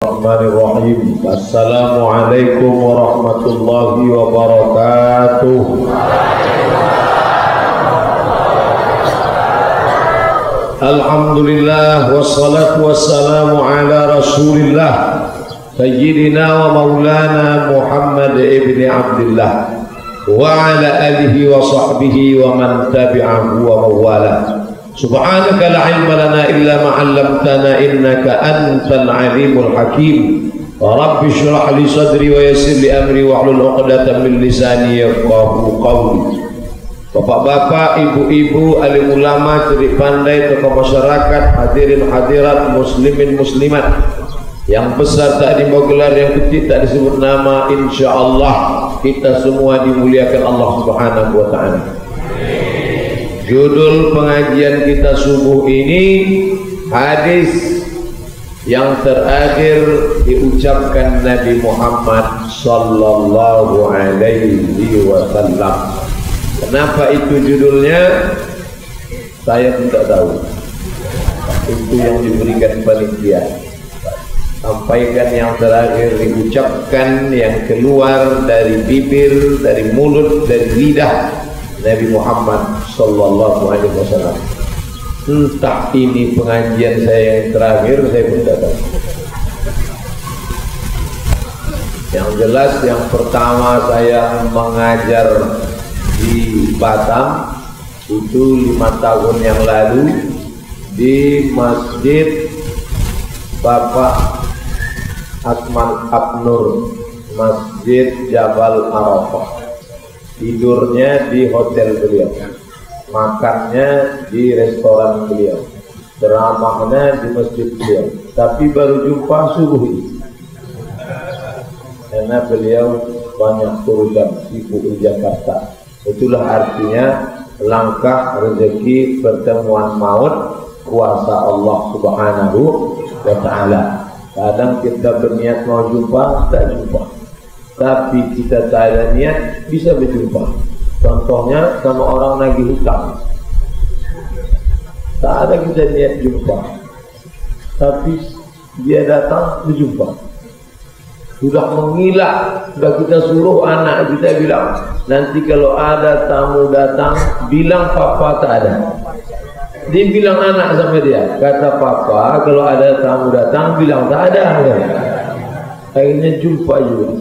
Bismillahirrahmanirrahim. Assalamualaikum warahmatullahi wabarakatuh. Alhamdulillah wassalatu wassalamu ala Rasulillah Sayyidina wa maulana Muhammad ibn Abdullah wa ala alihi wa sahbihi wa man tabi'ahu wa mawala. Subhanaka la ilma lana illa ma 'allamtana innaka antal alimul hakim. Rabbi shrah li sadri wa yassir li amri wahlul 'uqdatam min lisani yafqahu qawli. Bapak-bapak, ibu-ibu, alim ulama, cerdik pandai, tokoh masyarakat, hadirin hadirat, muslimin muslimat, yang besar tak dimau gelar, yang kecil tak disebut nama, insyaallah kita semua dimuliakan Allah Subhanahu wa taala. Judul pengajian kita subuh ini hadis yang terakhir diucapkan Nabi Muhammad sallallahu alaihi wasallam. Kenapa itu judulnya? Saya tidak tahu. Itu yang diberikan panitia. Sampaikan yang terakhir diucapkan, yang keluar dari bibir, dari mulut, dari lidah Nabi Muhammad sallallahu alaihi wasallam. Entah ini pengajian saya yang terakhir, saya pun tidak tahu. Yang jelas yang pertama saya mengajar di Batam itu 5 tahun yang lalu di Masjid Bapak Asman Abnur, Masjid Jabal Arafah. Tidurnya di hotel beliau, makannya di restoran beliau, ceramahnya di masjid beliau. Tapi baru jumpa subuh ini karena beliau banyak urusan sibuk di Jakarta. Itulah artinya langkah rezeki pertemuan maut kuasa Allah Subhanahu wa taala. Kadang kita berniat mau jumpa, tak jumpa. Tapi kita tak ada niat, bisa berjumpa. Contohnya sama orang nagih hutang. Tak ada kita niat jumpa, tapi dia datang berjumpa. Sudah mengilak, sudah kita suruh anak kita bilang, nanti kalau ada tamu datang, bilang papa tak ada. Dia bilang anak sama dia, kata papa kalau ada tamu datang, bilang tak ada. Akhirnya jumpa juga.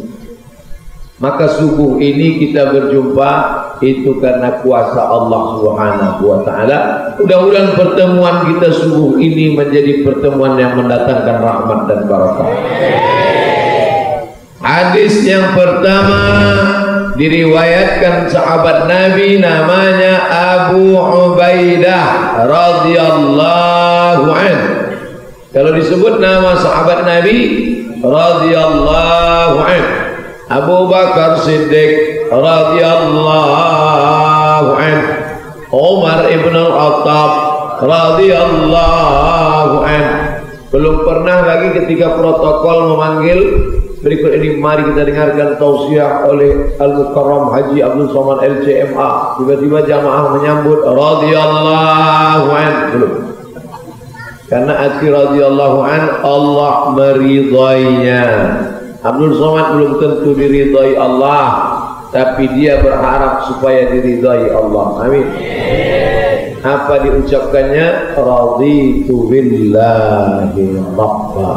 Maka subuh ini kita berjumpa itu karena kuasa Allah Subhanahu wa taala. Mudah-mudahan pertemuan kita subuh ini menjadi pertemuan yang mendatangkan rahmat dan barakah. Hadis yang pertama diriwayatkan sahabat Nabi namanya Abu Ubaidah radhiyallahu anhu. Kalau disebut nama sahabat Nabi radhiyallahu anhu, Abu Bakar Siddiq radhiyallahu anhu, Umar ibn al-Khattab radhiyallahu anhu. Belum pernah lagi ketika protokol memanggil. Berikut ini mari kita dengarkan tausiah oleh Al-Mukarram Haji Abdul Somad LCMA. Tiba-tiba jamaah menyambut radhiyallahu anhu. Belum. Karena arti radhiyallahu anhu Allah meridainya. Abdul Somad belum tentu diridai Allah, tapi dia berharap supaya diridai Allah. Amin. Apa diucapkannya? Raditu billahi rabba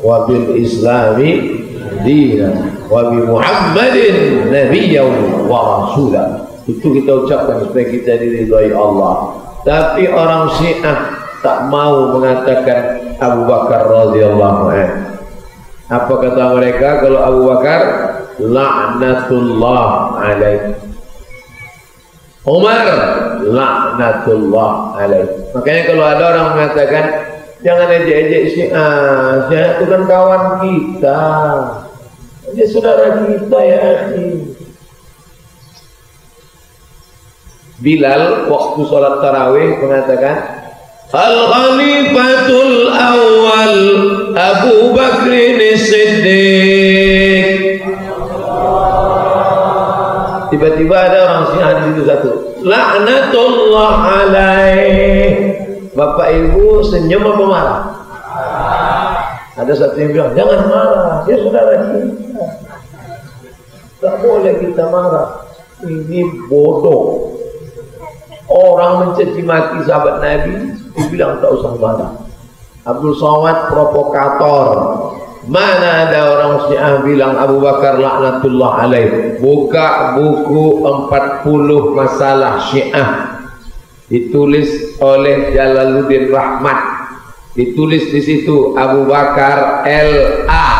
wa bil islami dinan wa bi Muhammadin nabiyyan wa rasulah. Itu kita ucapkan supaya kita diridai Allah. Tapi orang Syiah tak mau mengatakan Abu Bakar radhiyallahu anhu. Apa kata mereka kalau Abu Bakar? La'natullah alaih. Umar la'natullah alaih. Makanya kalau ada orang mengatakan jangan ejek-ejek Syiah, Syiah itu kan kawan kita, dia saudara kita ya. Bilal waktu sholat tarawih mengatakan Al-Khalifatul Awal Abu Bakrin Siddiq. Tiba-tiba ada orang Syiah di situ satu, laknatullah alaih. Bapak ibu senyum apa marah? Ada satu yang bilang, jangan marah, dia saudara kita. Tak boleh kita marah. Ini bodoh. Orang mencaci maki sahabat Nabi, dibilang tak usah marah. Abdul Somad provokator. Mana ada orang Syiah bilang Abu Bakar laknatullah alaih. Buka buku 40 masalah Syiah, ditulis oleh Jalaluddin Rahmat. Ditulis di situ Abu Bakar LA.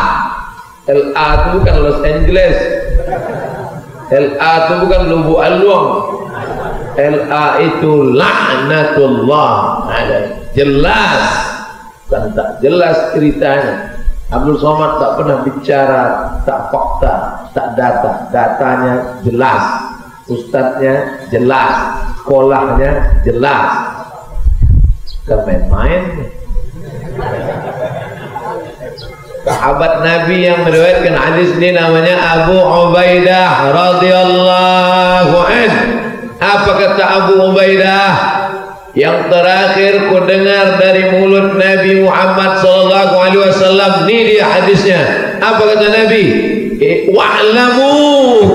LA itu bukan Los Angeles. LA itu bukan Lubu Alwang. LA itu laknatullah alaih. Jelas dan tak jelas ceritanya. Abdul Somad tak pernah bicara tak fakta, tak data. Datanya jelas, ustadznya jelas, sekolahnya jelas. Bukan main-main. Sahabat Nabi yang meriwayatkan hadis ini namanya Abu Ubaidah radhiyallahu anhu. Apa kata Abu Ubaidah? Yang terakhir ku dengar dari mulut Nabi Muhammad sallallahu alaihi wasallam, ini dia hadisnya. Apa kata Nabi? Wa'lamu,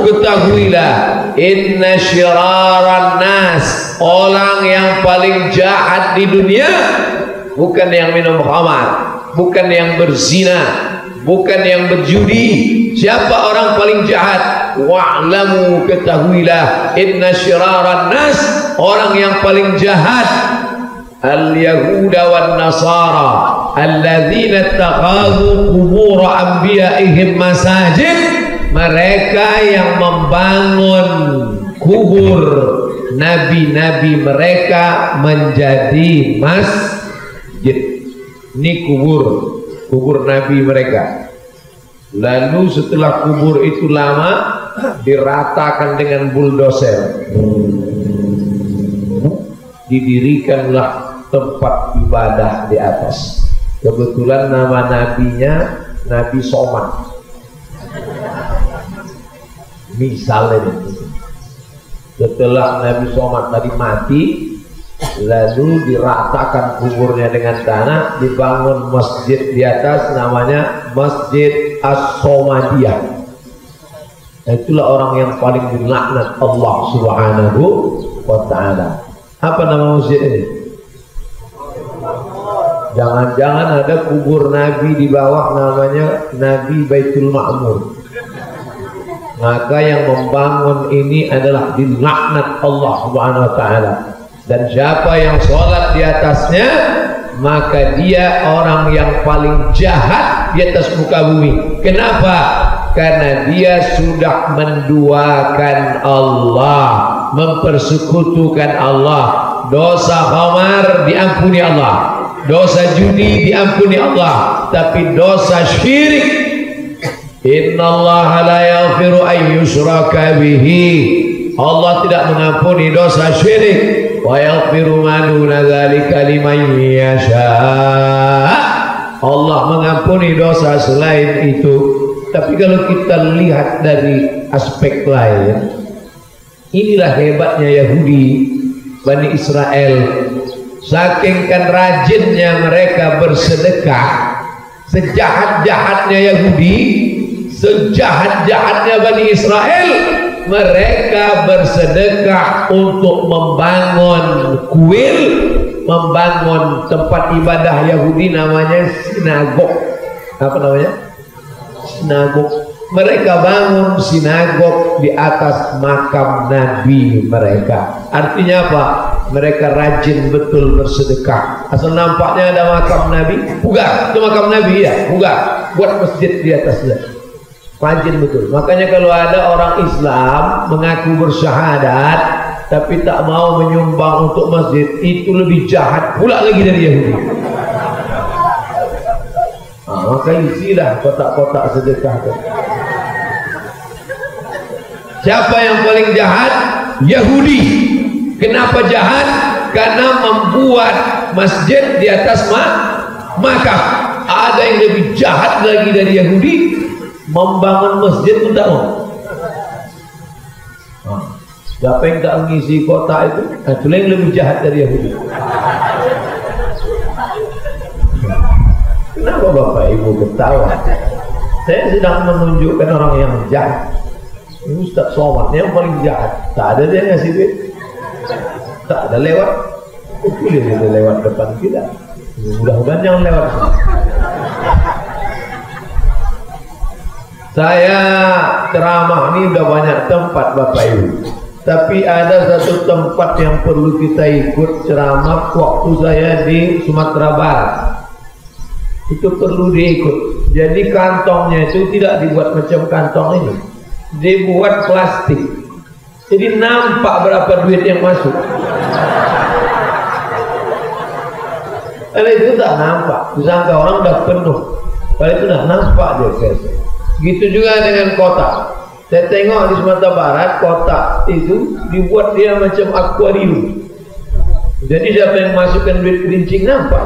ketahuilah, inna syiraran nas, orang yang paling jahat di dunia bukan yang minum khamar, bukan yang berzina, bukan yang berjudi. Siapa orang paling jahat? Wa'lamu, ketahuilah, inna syiraran nas, orang yang paling jahat, al-yahuda wan nasara alladzina ittakhadhu qubur anbiya'ihim masajid, mereka yang membangun kubur nabi-nabi mereka menjadi masjid. Ini kubur nabi mereka. Lalu setelah kubur itu lama, diratakan dengan bulldozer, didirikanlah tempat ibadah di atas. Kebetulan nama nabinya Nabi Somad, misalnya. Setelah Nabi Somad tadi mati, lalu diratakan kuburnya dengan tanah, dibangun masjid di atas, namanya Masjid As-Somadiyah. Itulah orang yang paling dilaknat Allah Subhanahu wa ta'ala. Apa nama masjid ini? Jangan-jangan ada kubur Nabi di bawah, namanya Nabi Baitul Ma'mur. Maka yang membangun ini adalah dilaknat Allah Subhanahu wa ta'ala. Dan siapa yang sholat di atasnya, maka dia orang yang paling jahat di atas muka bumi. Kenapa? Karena dia sudah menduakan Allah, mempersekutukan Allah. Dosa khamar diampuni Allah, dosa judi diampuni Allah, tapi dosa syirik, innallaha la yaghfiru an yushraka bihi, Allah tidak mengampuni dosa syirik. Wa yaghfiru ma duna dzalika liman yasha, Allah mengampuni dosa selain itu. Tapi kalau kita lihat dari aspek lain, inilah hebatnya Yahudi, Bani Israel. Saking kan rajinnya mereka bersedekah, sejahat-jahatnya Yahudi, sejahat-jahatnya Bani Israel, mereka bersedekah untuk membangun kuil, membangun tempat ibadah Yahudi namanya sinagog. Apa namanya? Sinagog. Mereka bangun sinagog di atas makam Nabi mereka. Artinya apa? Mereka rajin betul bersedekah. Asal nampaknya ada makam Nabi, buka itu makam Nabi ya, buka, buat masjid di atasnya. Rajin betul. Makanya kalau ada orang Islam mengaku bersyahadat tapi tak mau menyumbang untuk masjid, itu lebih jahat pula lagi dari Yahudi. Maka isilah kotak-kotak sedekah. Siapa yang paling jahat? Yahudi. Kenapa jahat? Karena membuat masjid di atas makam. Ada yang lebih jahat lagi dari Yahudi, membangun masjid pun tak mau. Siapa yang tak mengisi kotak itu? Itu yang lebih jahat dari Yahudi. Kenapa Bapak Ibu ketawa? Saya sedang menunjukkan orang yang jahat. Ini Ustaz Somad yang paling jahat. Tak ada dia ngasih duit. Tak ada lewat. Dia lewat depan kita. Mudah-mudahan jangan lewat. Saya ceramah ini udah banyak tempat Bapak Ibu. Tapi ada satu tempat yang perlu kita ikut ceramah waktu saya di Sumatera Barat. Itu perlu diikut. Jadi kantongnya itu tidak dibuat macam kantong ini, dibuat plastik. Jadi nampak berapa duit yang masuk. Kalau itu tak nampak, disangka orang udah penuh. Kalau itu dah nampak dia guys. Gitu juga dengan kotak. Saya tengok di Sumatera Barat kotak itu dibuat dia macam akuarium. Jadi siapa yang masukkan duit kerincing nampak.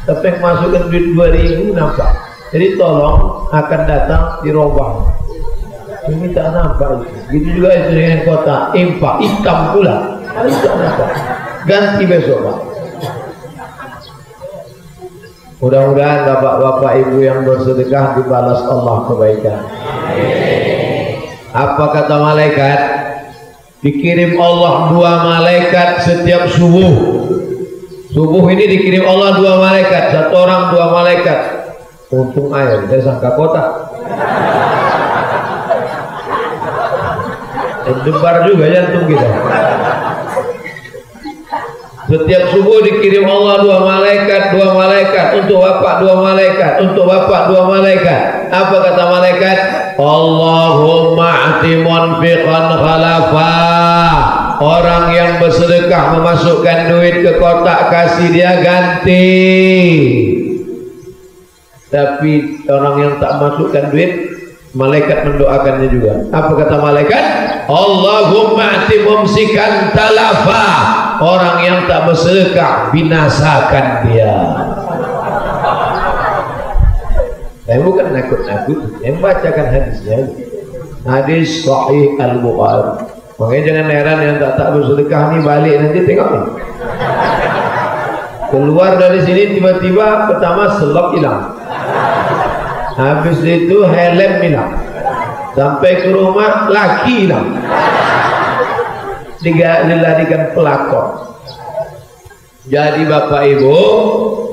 Tapi yang masukkan duit 2.000 nampak. Jadi tolong akan datang dirobah. Ini tak nampak. Gitu juga itu dengan kotak infak hitam pula. Tak nampak. Ganti besok Pak. Mudah-mudahan bapak-bapak ibu yang bersedekah dibalas Allah kebaikan. Apa kata malaikat? Dikirim Allah 2 malaikat setiap subuh. Subuh ini dikirim Allah 2 malaikat, 1 orang 2 malaikat. Untung air, saya sangka kotak. Debar juga jantung kita. Setiap subuh dikirim Allah 2 malaikat, 2 malaikat untuk bapak, 2 malaikat untuk bapak, 2 malaikat. Apa kata malaikat? Allahumma ati munfiqan khalafa. Orang yang bersedekah memasukkan duit ke kotak, kasih dia ganti. Tapi orang yang tak masukkan duit, malaikat mendoakannya juga. Apa kata malaikat? Allahumma ati mumsikan talafa. Orang yang tak bersedekah, binasakan dia. Saya bukan nakut-nakut, yang bacakan hadisnya. Hadis Sahih Al-Bukhari. Makanya jangan heran yang tak bersedekah nih balik nanti tengok nih. Keluar dari sini tiba-tiba pertama selop hilang. Habis itu helm hilang. Sampai ke rumah laki hilang. Dilarikan pelakon. Jadi Bapak Ibu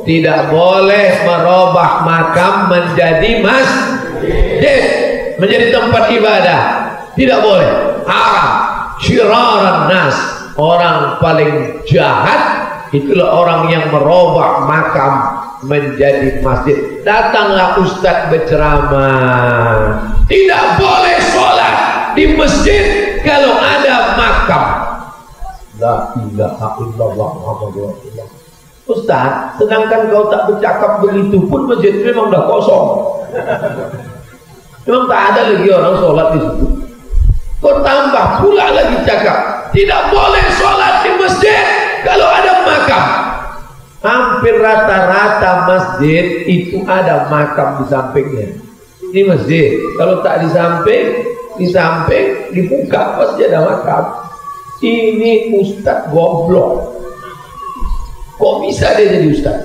tidak boleh merubah makam menjadi masjid, menjadi tempat ibadah. Tidak boleh. Haram. Syiraran nas. Orang paling jahat itulah orang yang merubah makam menjadi masjid. Datanglah ustadz berceramah, tidak boleh sholat di masjid kalau ada makam. La ilaha illallah Muhammadur Rasulullah. Ustaz, sedangkan kau tak bercakap begitu pun masjid memang dah kosong. Memang tak ada lagi orang sholat di situ. Kau tambah pula lagi cakap, tidak boleh sholat di masjid kalau ada makam. Hampir rata-rata masjid itu ada makam di sampingnya. Ini masjid, kalau tak di samping dibuka pasti ada makam. Ini ustaz goblok. Kok bisa dia jadi ustaz?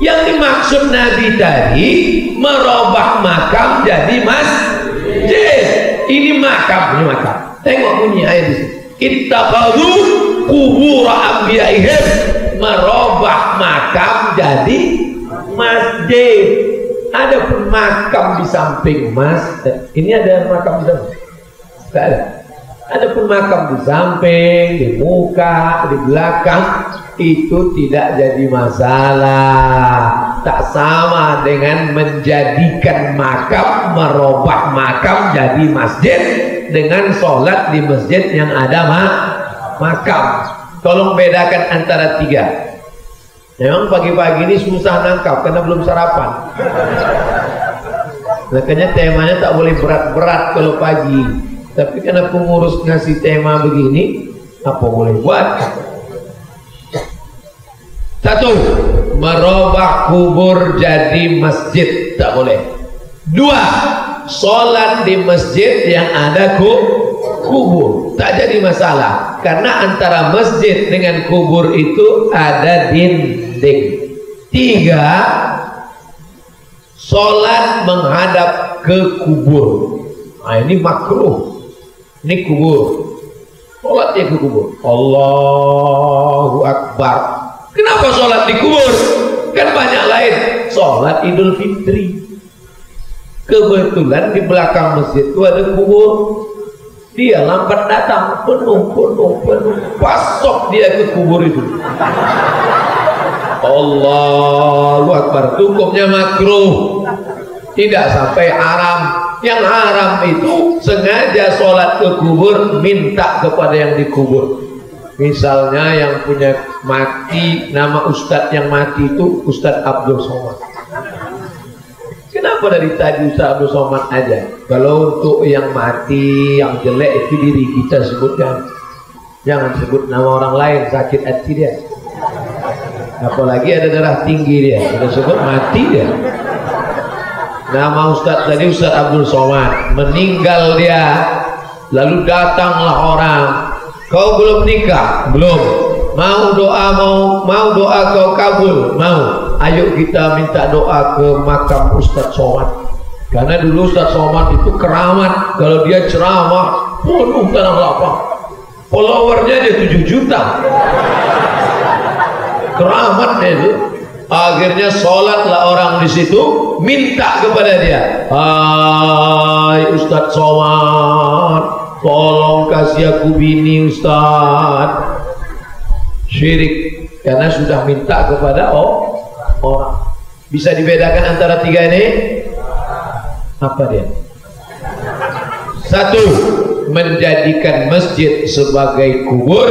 Yang dimaksud Nabi tadi merubah makam jadi masjid. Ini makam, ini makam. Tengok bunyi ayat di sini. Ittakhadhu qubur anbiya'ihim, merubah makam jadi masjid. Ada pun makam di samping masjid. Ini ada makam di samping? Tidak ada. Ada pun makam di samping, di muka, di belakang, itu tidak jadi masalah. Tak sama dengan menjadikan makam, merubah makam jadi masjid dengan sholat di masjid yang ada makam. Tolong bedakan antara 3. Memang pagi-pagi ini susah nangkap karena belum sarapan. Makanya temanya tak boleh berat-berat kalau pagi. Tapi karena pengurus ngasih tema begini, apa boleh buat? 1. Merubah kubur jadi masjid, tak boleh. 2. Sholat di masjid yang ada kubur, tak jadi masalah. karena antara masjid dengan kubur itu ada dinding. 3, sholat menghadap ke kubur. Nah, ini makruh. Ini kubur, sholatnya ke kubur. Allahu Akbar. Kenapa sholat di kubur? Kan banyak lain. Sholat Idul Fitri. Kebetulan di belakang masjid itu ada kubur. Dia lambat datang, penuh. Pasok dia ke kubur itu. Allahu Akbar. Cukupnya makruh, tidak sampai haram. Yang haram itu sengaja sholat ke kubur, minta kepada yang dikubur. Misalnya yang punya mati, nama ustadz yang mati itu Ustadz Abdul Somad. Kenapa dari tadi Ustadz Abdul Somad aja? Kalau untuk yang mati, yang jelek itu diri kita sebutkan. Jangan sebut nama orang lain, sakit hati dia. Apalagi ada darah tinggi dia, kita sebut mati dia. Nama Ustadz tadi Ustadz Abdul Somad, meninggal dia. Lalu datanglah orang, kau belum nikah? Belum. Mau doa, mau doa kau kabul? Mau. Ayo kita minta doa ke makam Ustadz Somad. Karena dulu Ustadz Somad itu keramat. Kalau dia ceramah penuh tanah lapang. Followernya dia 7 juta. Keramatnya itu. Akhirnya sholatlah orang di situ, minta kepada dia, hai Ustadz Somad, tolong kasih aku bini Ustadz. Syirik, karena sudah minta kepada orang. Bisa dibedakan antara 3 ini? Apa dia? 1, menjadikan masjid sebagai kubur.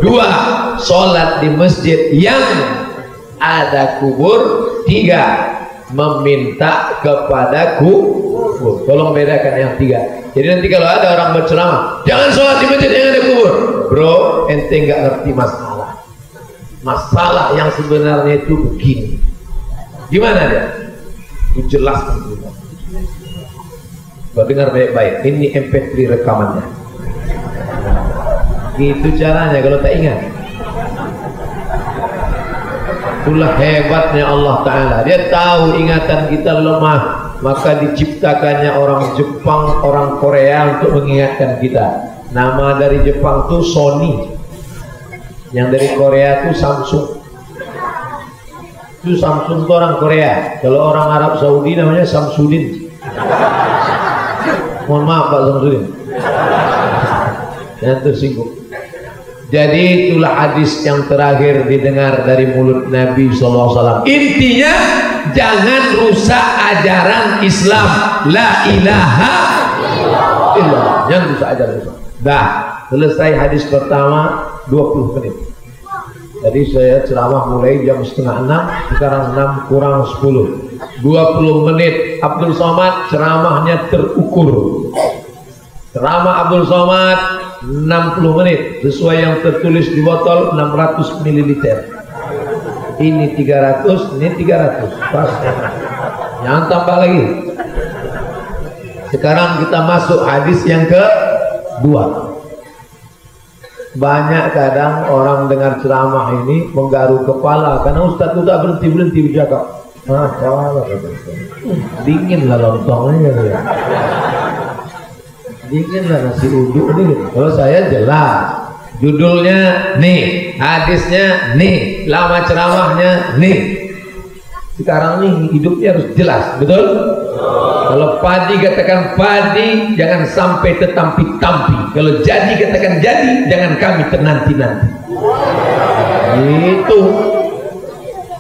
2, sholat di masjid yang ada kubur. 3, meminta kepada kubur. Tolong bedakan yang 3. Jadi nanti kalau ada orang berceramah, jangan sholat di masjid yang ada kubur. Bro, ente nggak ngerti masalah. Masalah yang sebenarnya itu begini. Gimana dia? Dijelaskan dulu. Kau dengar baik-baik. Ini MP3 rekamannya. Gitu caranya kalau tak ingat. Itulah hebatnya Allah Ta'ala. Dia tahu ingatan kita lemah, maka diciptakannya orang Jepang, orang Korea untuk mengingatkan kita. Nama dari Jepang itu Sony, yang dari Korea itu Samsung. Itu Samsung itu orang Korea. Kalau orang Arab Saudi namanya Samsudin. Mohon maaf Pak Samsudin, yang tersinggung. Jadi itulah hadis yang terakhir didengar dari mulut Nabi SAW. Intinya jangan rusak ajaran Islam. La ilaha illallah. Jangan rusak ajaran Islam. Dah selesai hadis pertama 20 menit. Tadi saya ceramah mulai jam 5:30, sekarang 6 kurang 10. 20 menit. Abdul Somad ceramahnya terukur. Ceramah Abdul Somad 60 menit sesuai yang tertulis di botol 600 ml. Ini 300, ini 300. Pas. Jangan tambah lagi. Sekarang kita masuk hadis yang kedua. Banyak kadang orang dengar ceramah ini menggaruk kepala karena Ustadz itu tak berhenti bercakap. Dingin lah lontongnya ya. Dingin lah nasi uduk nih. Kalau saya jelas, judulnya nih, hadisnya nih, lama ceramahnya nih. Sekarang nih hidupnya harus jelas, betul? Kalau padi katakan padi, jangan sampai tetampi-tampi. Kalau jadi katakan jadi, jangan kami ternanti-nanti. Itu.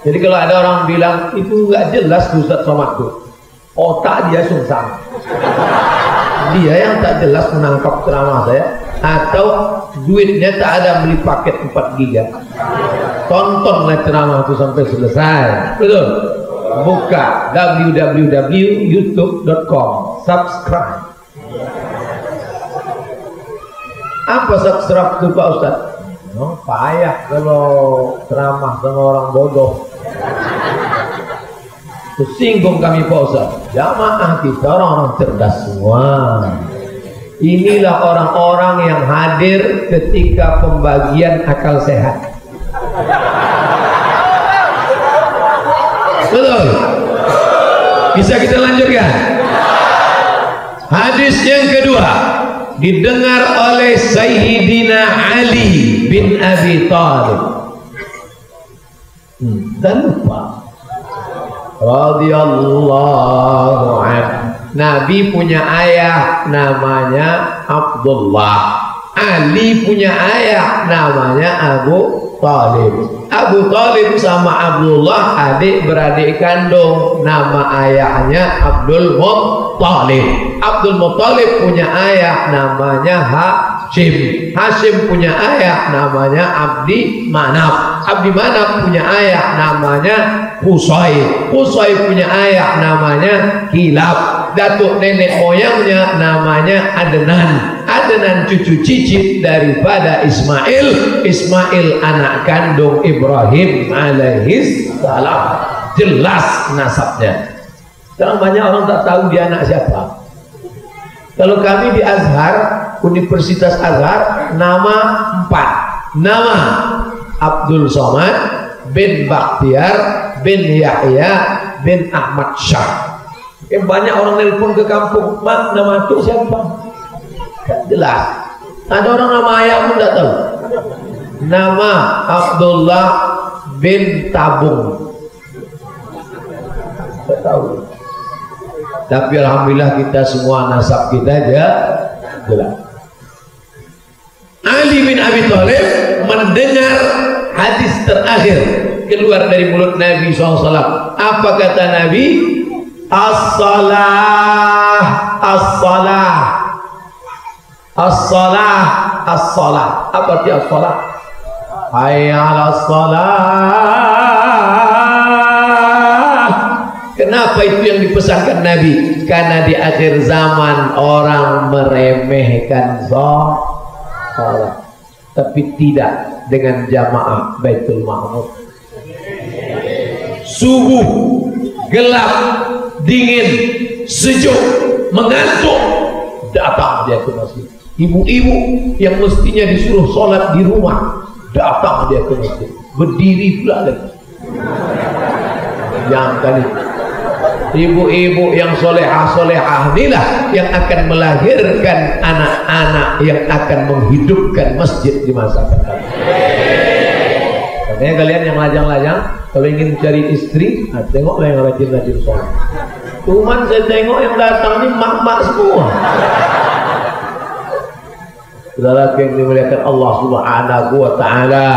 Jadi kalau ada orang bilang itu nggak jelas Ustadz Somad tuh, otak dia sungsang. Dia yang tak jelas menangkap ceramah saya, atau duitnya tak ada beli paket 4 GB. Tontonlah ceramah itu sampai selesai, betul? Buka www.youtube.com, subscribe. Apa subscribe itu Pak Ustadz? Oh, payah kalau ceramah sama orang bodoh. Tersinggung kami Pak Ustadz. Jamaah kita orang-orang cerdas semua. Inilah orang-orang yang hadir ketika pembagian akal sehat. Betul? Bisa kita lanjutkan? Hadis yang kedua didengar oleh Sayyidina Ali bin Abi Thalib. Dan lupa radhiyallahu anhu. Nabi punya ayah namanya Abdullah. Ali punya ayah namanya Abu Thalib. Abu Thalib sama Abdullah adik beradik kandung. Nama ayahnya Abdul Muttalib. Abdul Muttalib punya ayah namanya Hashim. Hashim punya ayah namanya Abdi Manaf. Abdi Manaf punya ayah namanya Qusay. Qusay punya ayah namanya Kilab. Datuk nenek moyangnya namanya Adnan. Adnan cucu cicit daripada Ismail. Ismail anak kandung Ibrahim alaihis salam. Jelas nasabnya. Sekarang banyak orang tak tahu dia anak siapa. Kalau kami di Azhar, Universitas Azhar, nama 4. Nama Abdul Somad bin Bakhtiar bin Yahya bin Ahmad Syah. Banyak orang nelpon ke kampung, Mak, nama itu siapa? Gak jelas. Ada orang nama ayah pun tidak tahu. Nama Abdullah bin Tabung. Tidak tahu. Tapi alhamdulillah kita semua nasab kita aja jelas. Ali bin Abi Thalib mendengar hadis terakhir keluar dari mulut Nabi SAW. Apa kata Nabi? As-salah, as-salah, as-salah, as-salah. Apa arti as-salah? Hayya 'alas salah. Kenapa itu yang dipesankan Nabi? Karena di akhir zaman orang meremehkan salat, tapi tidak dengan jamaah Baitul Ma'mur. Subuh gelap, dingin, sejuk, mengantuk, datang dia ke masjid. Ibu-ibu yang mestinya disuruh sholat di rumah, datang dia ke masjid, berdiri pula lagi. Jangan kali. Ibu-ibu yang solehah-solehah inilah yang akan melahirkan anak-anak yang akan menghidupkan masjid di masa akan. Katanya kalian yang lajang-lajang, kalau ingin cari istri, nah tengoklah yang rajin-rajin sholat. Cuman saya tengok yang datang ini mak-mak semua. Saudara yang dimuliakan Allah Subhanahu wa Ta'ala,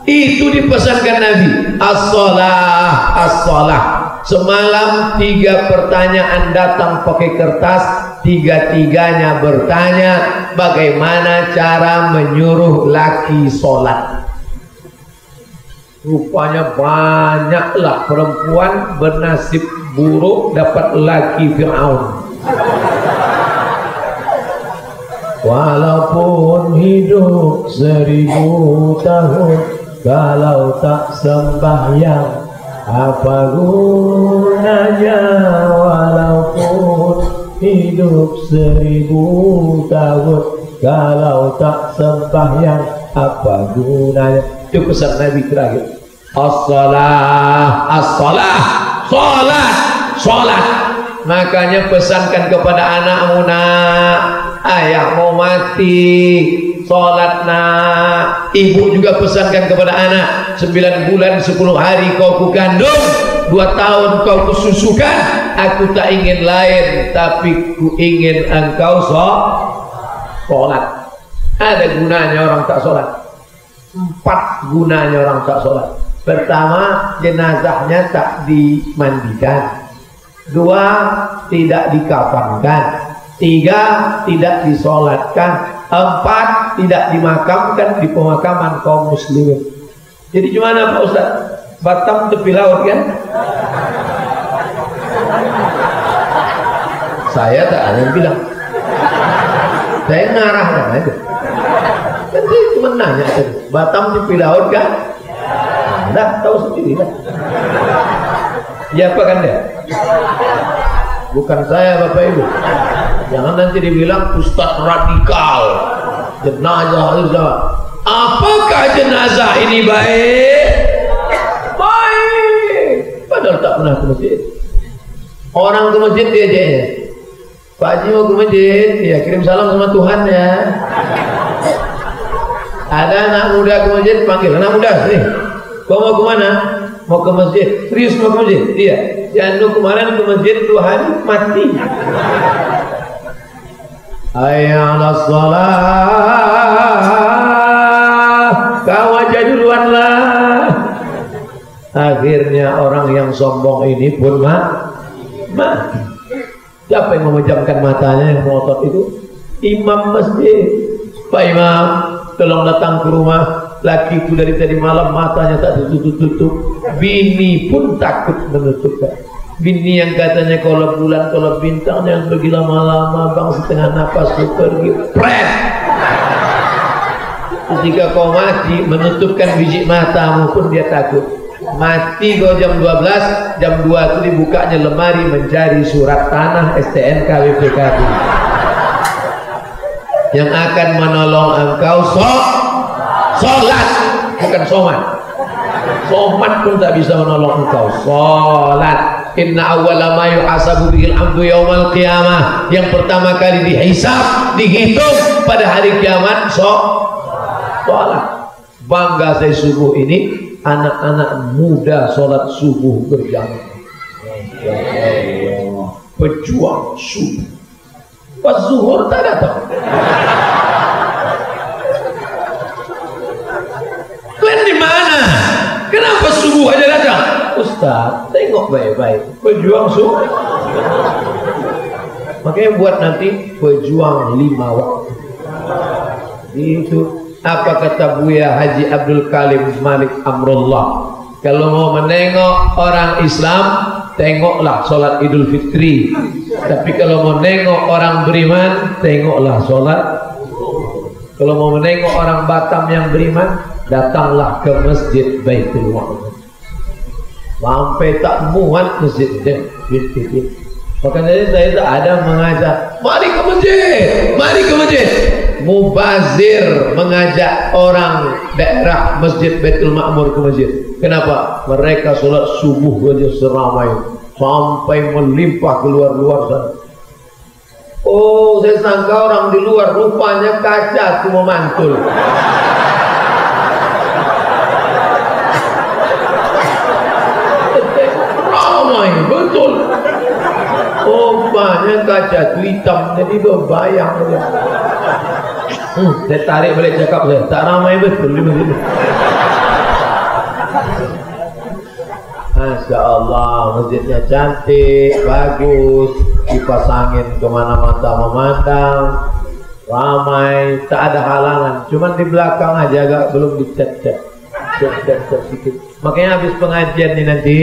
itu dipesankan Nabi. As-salah, as-salah. Semalam 3 pertanyaan datang pakai kertas, 3-tiganya bertanya bagaimana cara menyuruh laki sholat. Rupanya banyaklah perempuan bernasib buruk dapat laki Fir'aun. Walaupun hidup 1000 tahun, kalau tak sembahyang apa gunanya? Walaupun hidup 1000 tahun, kalau tak sembahyang apa gunanya? Itu pesan Nabi terakhir. As-salah, as-salah, salat, salat. Makanya pesankan kepada anakmu, nak, ayah mau mati, salat nak. Ibu juga pesankan kepada anak, 9 bulan 10 hari kau kukandung, 2 tahun kau kususukan. Aku tak ingin lain, tapi ku ingin engkau salat. Ada gunanya orang tak salat. 4 gunanya orang tak sholat. Pertama, jenazahnya tak dimandikan. 2, tidak dikafankan. 3, tidak disolatkan. 4, tidak dimakamkan di pemakaman kaum muslimin. Jadi gimana Pak Ustaz? Batam tepi laut kan? Saya tak ada yang bilang. Saya ngarahkan aja. Nanti cuma nanya tadi, Batam tepi laut kan? Dah tahu sendiri kan? Ya apa kan dia? Bukan saya Bapak Ibu. Jangan nanti dibilang ustaz radikal. Jenazah. Apakah jenazah ini baik? Baik. Padahal tak pernah ke masjid. Orang ke masjid dia aja. Pak Haji mau ke masjid, ya kirim salam sama Tuhan ya. Ada anak muda ke masjid, panggil anak muda sini. Kau mau kemana? Mau ke masjid. Serius mau ke masjid? Iya. Jangan kemarin ke masjid 2 hari mati. Hayya 'alas shalah. Kau aja duluan lah. Akhirnya orang yang sombong ini pun mati. Siapa yang memejamkan matanya yang melotot itu? Imam masjid. Pak Imam, tolong datang ke rumah. Lakiku dari tadi malam matanya tak tutup-tutup. Bini pun takut menutupnya. Bini yang katanya kalau bulan, kalau bintang yang pergi lama-lama, bang setengah napas lu pergi. Pret! Ketika kau mati, menutupkan biji matamu pun dia takut. Mati kau jam 12, jam 2 itu dibukanya lemari mencari surat tanah STNK BPKB yang akan menolong engkau sholat, bukan somat. Somat pun tak bisa menolong engkau. Sholat. Inna awwala ma yuhasabu bihil 'abdu yaumal qiyamah. Yang pertama kali dihisab, dihitung pada hari kiamat sholat. Bangga saya subuh ini anak-anak muda sholat subuh berjamaah. Pejuang subuh. Pas zuhur tak datang. Kalian di mana? Kenapa subuh aja datang? Ustaz, tengok baik-baik. Pejuang subuh. Makanya buat nanti pejuang 5 waktu. Itu apa kata Buya Haji Abdul Kalim Malik Amrullah? Kalau mau menengok orang Islam, tengoklah sholat Idul Fitri. Tapi kalau mau menengok orang beriman, tengoklah sholat. Kalau mau menengok orang Batam yang beriman, datanglah ke Masjid Baitul Maqdis. Sampai tak muat masjid dia. Makanya saya tak ada mengajak, mari ke masjid, mari ke masjid. Mubazir mengajak orang daerah Masjid Baitul Ma'mur ke masjid. Kenapa? Mereka sholat subuh saja seramai sampai melimpah keluar-luar sana. Oh, saya sangka orang di luar, rupanya kaca cuma mantul. Ramai betul. Oh, banyak kaca itu hitam, jadi berbayang. Saya tarik balik cakap saya, tak ramai betul di masjid. Masya Allah, masjidnya cantik, bagus, dipasangin kemana-mana memandang, ramai, tak ada halangan. Cuman di belakang aja agak belum dicat-cat, cat sedikit. Makanya habis pengajian ini nanti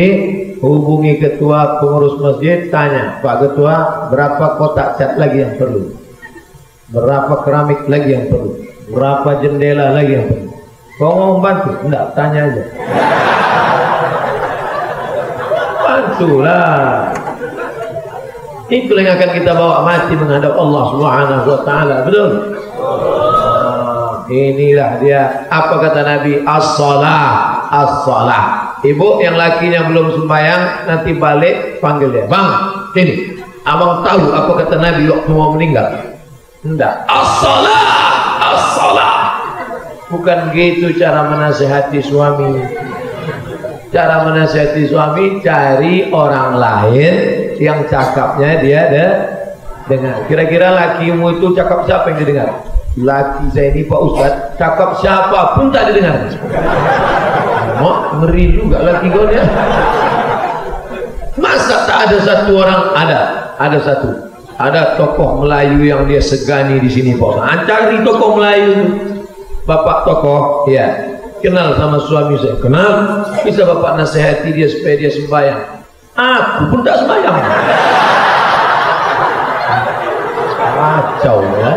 hubungi ketua pengurus masjid, tanya, Pak Ketua, berapa kotak cat lagi yang perlu? Berapa keramik lagi yang perlu? Berapa jendela lagi yang perlu? Kau mau membantu? Enggak, tanya aja. Bantulah. Itulah yang akan kita bawa mati menghadap Allah Subhanahu wa taala. Betul? Inilah dia. Apa kata Nabi? As-shalah, as-shalah. Ibu yang lakinya belum sembahyang, nanti balik panggil dia. Bang, sini. Abang tahu apa kata Nabi waktu mau meninggal? Enggak. As-shalah, as-shalah. Bukan gitu cara menasihati suami. Cara menasihati suami, cari orang lain yang cakapnya dia dengar. Kira-kira lakimu itu cakap siapa yang didengar? Laki saya ini Pak Ustaz, cakap siapa pun tak didengar. Ngeri juga laki kau dia. Masa tak ada satu orang? Ada satu. Ada tokoh Melayu yang dia segani di sini Pak Ustaz. Cari tokoh Melayu itu. Bapak tokoh, ya. Kenal sama suami saya, kenal. Bisa bapak nasihati dia supaya dia sembahyang. Aku pun tak sembahyang. Kacau ya.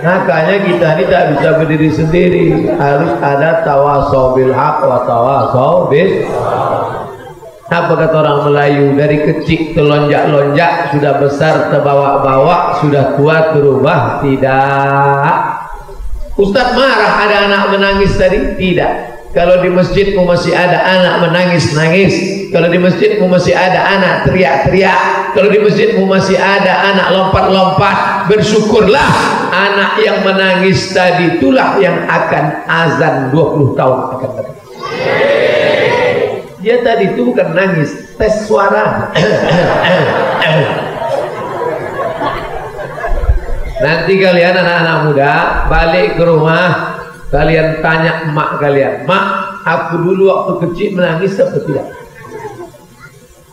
Makanya kita ini tak bisa berdiri sendiri. Harus ada tawasau bil haq wa tawasau bis. Apa kata orang Melayu? Dari kecil telonjak-lonjak, sudah besar terbawa-bawa, sudah tua berubah tidak. Ustadz marah ada anak menangis tadi? Tidak. Kalau di masjidmu masih ada anak menangis-nangis, kalau di masjidmu masih ada anak teriak-teriak, kalau di masjidmu masih ada anak lompat-lompat, bersyukurlah. Anak yang menangis tadi itulah yang akan azan 20 tahun akan datang. Dia tadi itu bukan nangis, tes suara. Nanti kalian anak-anak muda balik ke rumah, kalian tanya emak kalian, "Mak, aku dulu waktu kecil menangis apa tidak?"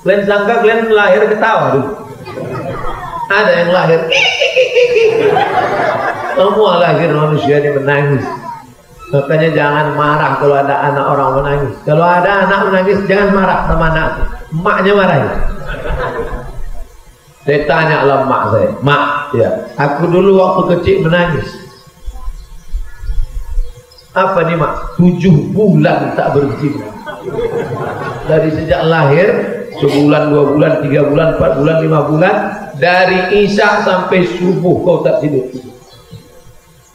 Kalian sangka kalian lahir ketawa dulu. Ada yang lahir semua lahir manusia ini menangis. Makanya jangan marah kalau ada anak orang menangis. Kalau ada anak menangis jangan marah sama anak. Emaknya marahin. Saya tanya lah mak saya, "Mak, ya, aku dulu waktu kecil menangis. Apa nih mak? 7 bulan tak berhenti. Dari sejak lahir, sebulan, 2 bulan, 3 bulan, 4 bulan, 5 bulan, dari isya sampai subuh kau tak tidur."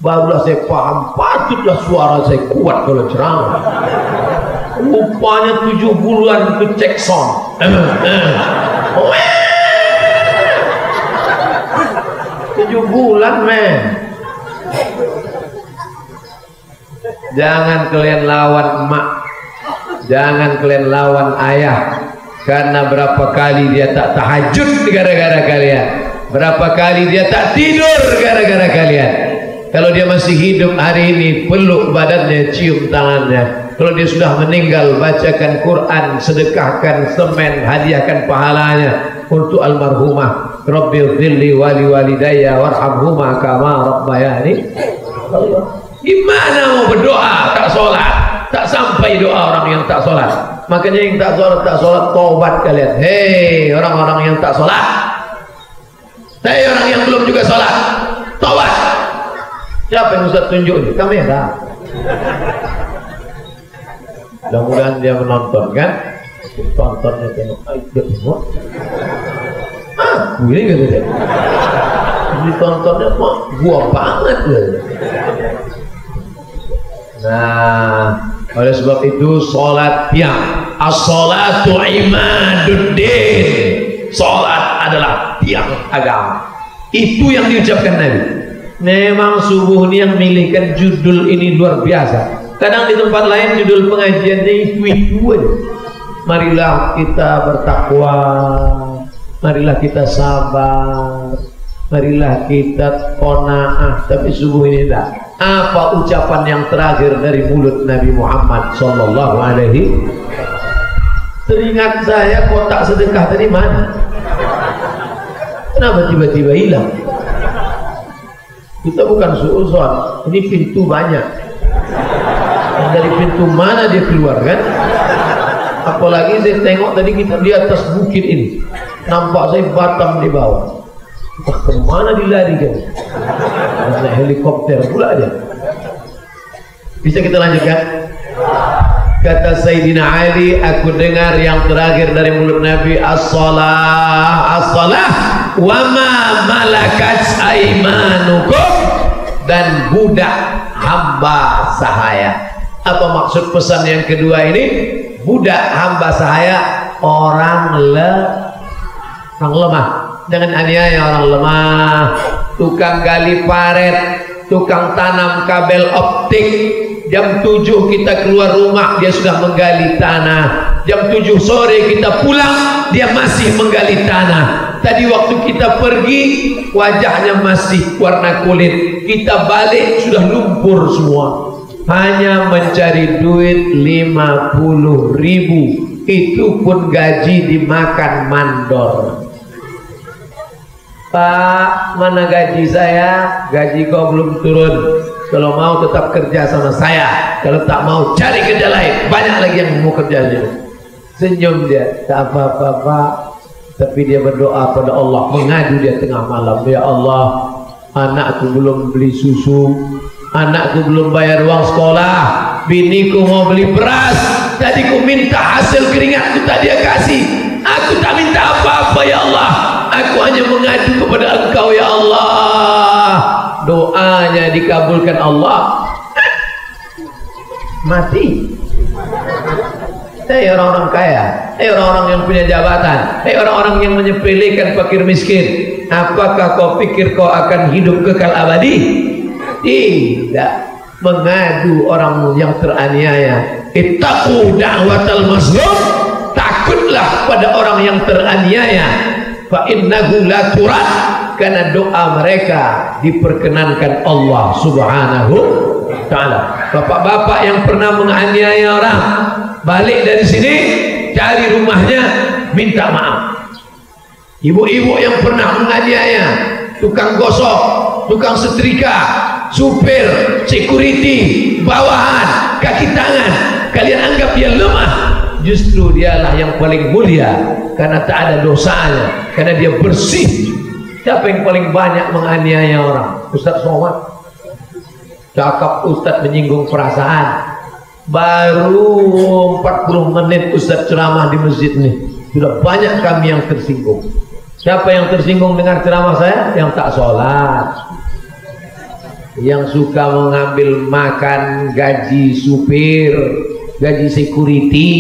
Barulah saya paham, patutlah suara saya kuat kalau ceramah. Rupanya 7 bulan itu cek sound. 7 bulan men. Jangan kalian lawan emak, jangan kalian lawan ayah, karena berapa kali dia tak tahajud gara-gara kalian, berapa kali dia tak tidur gara-gara kalian. Kalau dia masih hidup hari ini, peluk badannya, cium tangannya. Kalau dia sudah meninggal, bacakan Quran, sedekahkan semen, hadiahkan pahalanya untuk almarhumah. Rabbighfirli wali walidayya warhamhuma kama rabbayani. Gimana mau berdoa tak sholat? Tak sampai doa orang yang tak sholat. Makanya yang tak sholat taubat kalian. Hei orang-orang yang tak sholat, hei orang yang belum juga sholat, taubat. Siapa yang Ustaz tunjuk ini? Kamera. Mudah-mudahan dia menonton kan? Tontonnya tengok, dia semua. Aku ini kata dia. Ditontonnya kok gua banget loh. Nah, oleh sebab itu sholat yang as-sholatu imaduddin. Sholat adalah tiang agama. Itu yang diucapkan Nabi. Memang subuh ini yang milihkan judul ini luar biasa. Kadang di tempat lain judul pengajiannya itu aja. Marilah kita bertakwa, marilah kita sabar, marilah kita qanaah. Tapi subuh ini tidak. Apa ucapan yang terakhir dari mulut Nabi Muhammad sallallahu alaihi? Teringat saya kotak sedekah tadi mana? Kenapa tiba-tiba hilang? Kita bukan suuzon, ini pintu banyak. Dari pintu mana dia keluar kan? Apalagi saya tengok tadi kita di atas bukit ini, nampak saya Batam di bawah. Entah kemana dilarikan? Naik helikopter pula dia. Bisa kita lanjutkan? Kata Sayyidina Ali, aku dengar yang terakhir dari mulut Nabi, as-salah, as-salah, wa ma malakat aimanukum, dan budak hamba sahaya. Apa maksud pesan yang kedua ini? Budak hamba sahaya orang lemah. Jangan aniaya orang lemah. Tukang gali paret, tukang tanam kabel optik. Jam 7 kita keluar rumah, dia sudah menggali tanah. Jam 7 sore kita pulang, dia masih menggali tanah. Tadi waktu kita pergi, wajahnya masih warna kulit. Kita balik sudah lumpur semua. Hanya mencari duit 50.000. Itu pun gaji dimakan mandor. Pak, mana gaji saya? Gaji kau belum turun. Kalau mau tetap kerja sama saya, kalau tak mau cari kerja lain. Banyak lagi yang mau kerja ini. Senyum dia, tak apa-apa Pak. Tapi dia berdoa pada Allah, mengadu dia tengah malam. Ya Allah, anakku belum beli susu, anakku belum bayar uang sekolah, biniku mau beli beras, tadi ku minta hasil keringatku tak dia kasih. Aku tak minta apa-apa ya Allah. Aku hanya mengadu kepada Engkau ya Allah. Doanya dikabulkan Allah. Mati. Hei orang-orang kaya, hei orang-orang yang punya jabatan, hei orang-orang yang menyepelekan fakir miskin, apakah kau pikir kau akan hidup kekal abadi? Tidak. Mengadu orang yang teraniaya. Ittaqu da'watal mazlum, takutlah pada orang yang teraniaya. Fa innahu la turad, karena doa mereka diperkenankan Allah Subhanahu wa ta'ala. Bapak-bapak yang pernah menganiaya orang, balik dari sini cari rumahnya, minta maaf. Ibu-ibu yang pernah menganiaya tukang gosok, tukang setrika, supir, security, bawahan, kaki tangan, kalian anggap dia lemah, justru dialah yang paling mulia karena tak ada dosanya, karena dia bersih. Siapa yang paling banyak menganiaya orang? Ustaz Somad. Cakap Ustaz menyinggung perasaan. Baru 40 menit Ustaz ceramah di masjid nih, sudah banyak kami yang tersinggung. Siapa yang tersinggung dengar ceramah saya? Yang tak sholat, yang suka mengambil makan gaji supir, gaji security,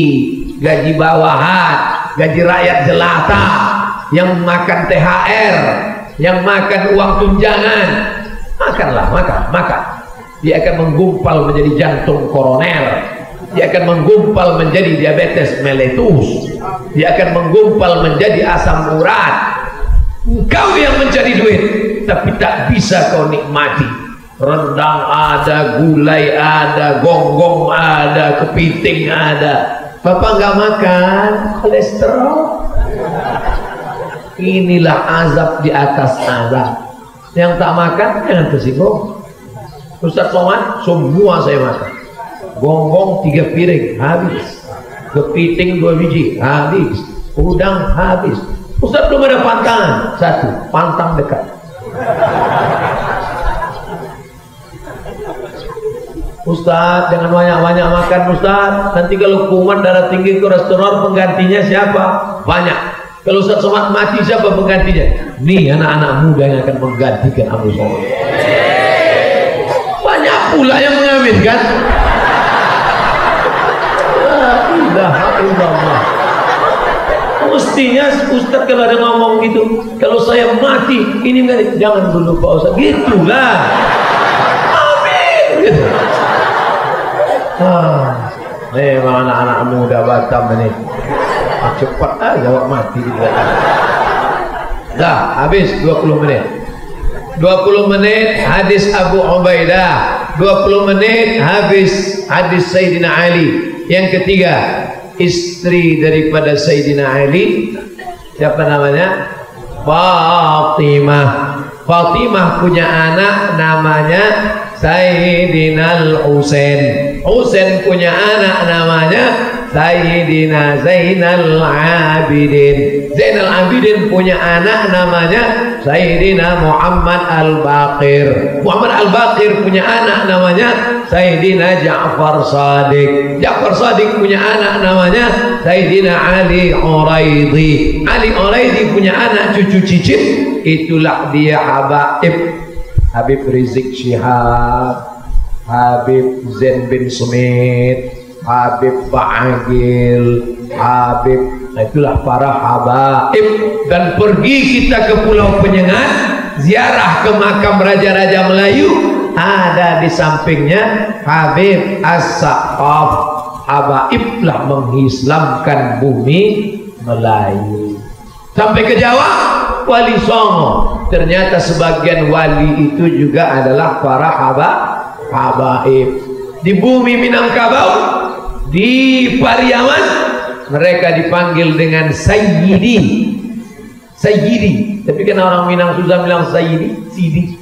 gaji bawahan, gaji rakyat jelata, yang makan THR, yang makan uang tunjangan. Makanlah, makan. Dia akan menggumpal menjadi jantung koroner, dia akan menggumpal menjadi diabetes mellitus, dia akan menggumpal menjadi asam urat. Engkau yang mencari duit tapi tak bisa kau nikmati. Rendang ada, gulai ada, gonggong ada, kepiting ada. Bapak nggak makan, kolesterol. Inilah azab di atas azab. Yang tak makan jangan tersinggung. Ustaz Somad, semua saya makan. Gonggong 3 piring habis, kepiting 2 biji habis, udang habis. Ustaz belum ada pantangan, 1 pantang dekat. Ustaz jangan banyak-banyak makan Ustaz, nanti kalau kuman darah tinggi kolesterol penggantinya siapa? Banyak. Kalau Ustaz Somad mati siapa penggantinya? Nih anak-anak muda yang akan menggantikan Abu Somad. Banyak pula yang mengaminkan. La ilaha illallah. Mestinya Ustaz kalau ada ngomong gitu, kalau saya mati ini enggak, jangan dulu Pak Ustaz, gitulah. Amin gitu. Memang anak-anak muda Batam ini cepat jawab mati juga. Dah habis 20 menit. 20 menit hadis Abu Ubaidah, 20 menit habis hadis Sayyidina Ali. Yang ketiga, istri daripada Sayyidina Ali, siapa namanya? Fatimah. Fatimah punya anak namanya Sayyidina Husain. Husain punya anak namanya Sayyidina Zainal Abidin. Zainal Abidin punya anak namanya Sayyidina Muhammad Al-Baqir. Muhammad Al-Baqir punya anak namanya Sayyidina Ja'far Shadiq. Ja'far Shadiq punya anak namanya Sayyidina Ali Uraidi. Ali Uraidi punya anak cucu cicit, itulah dia Habaib. Habib Rizik Syihab, Habib Zain bin Smith, Habib Ba'agil, Habib, nah itulah para habaib. Dan pergi kita ke Pulau Penyengat, ziarah ke makam raja-raja Melayu, ada di sampingnya Habib As-Saqaf. Habaiblah mengislamkan bumi Melayu. Sampai ke Jawa, Wali Songo. Ternyata sebagian wali itu juga adalah para habaib. Di bumi Minangkabau, di Pariaman, mereka dipanggil dengan Sayyidi. Sayyidi. Tapi kan orang Minang susah bilang Sayyidi.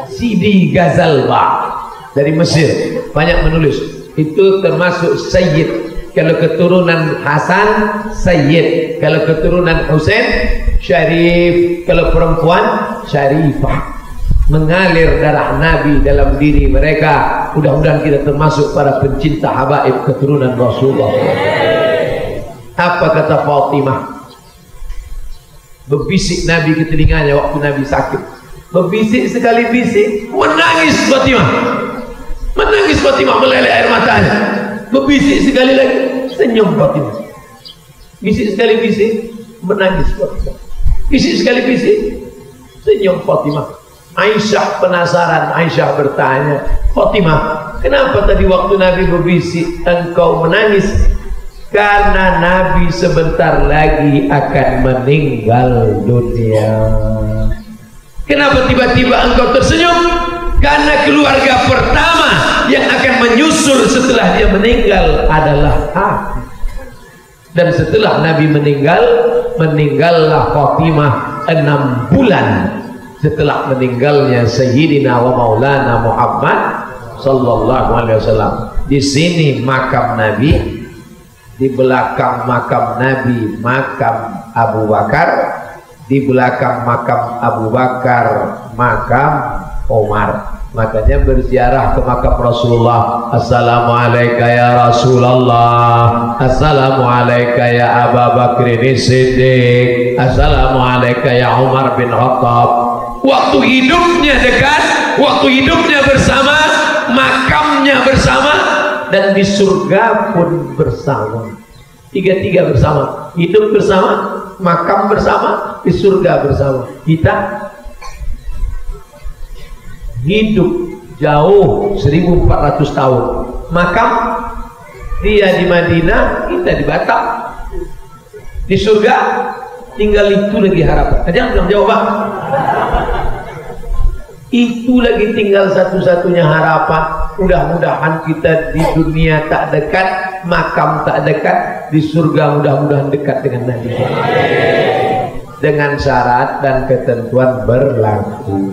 Sidi Ghazalba dari Mesir banyak menulis. Itu termasuk Sayyid. Kalau keturunan Hasan, Sayyid. Kalau keturunan Husain, Syarif. Kalau perempuan, Syarifah. mengalir darah Nabi dalam diri mereka. Mudah-mudahan kita termasuk para pencinta habaib keturunan Rasulullah. Apa kata Fatimah? Berbisik Nabi ke telinganya waktu Nabi sakit. Berbisik sekali bisik, menangis Fatimah. Menangis Fatimah, meleleh air matanya. Berbisik sekali lagi, senyum Fatimah. Bisik sekali bisik, menangis Fatimah. Bisik sekali bisik, senyum Fatimah. Aisyah penasaran, Aisyah bertanya, Fatimah, kenapa tadi waktu Nabi berbisik engkau menangis? Karena Nabi sebentar lagi akan meninggal dunia. Kenapa tiba-tiba engkau tersenyum? Karena keluarga pertama yang akan menyusul setelah dia meninggal adalah aku. Dan setelah Nabi meninggal, meninggallah Fatimah 6 bulan setelah meninggalnya Sayyidina wa Maulana Muhammad sallallahu alaihi wasallam. Di sini makam Nabi, di belakang makam Nabi makam Abu Bakar, di belakang makam Abu Bakar makam Umar. Makanya berziarah ke makam Rasulullah. Assalamualaikum ya Rasulullah, assalamualaikum ya Abu Bakr Siddiq, assalamualaikum ya Umar bin Khattab. Waktu hidupnya dekat, waktu hidupnya bersama, makamnya bersama, dan di surga pun bersama. Tiga-tiga bersama, hidup bersama, makam bersama, di surga bersama. Kita hidup jauh 1400 tahun, makam dia di Madinah, kita di Batam. Di surga tinggal itu lagi harapan. Jangan bilang jauh Pak. Itu lagi tinggal satu-satunya harapan. Mudah-mudahan kita di dunia tak dekat, makam tak dekat, di surga mudah-mudahan dekat dengan Nabi. Dengan syarat dan ketentuan berlaku.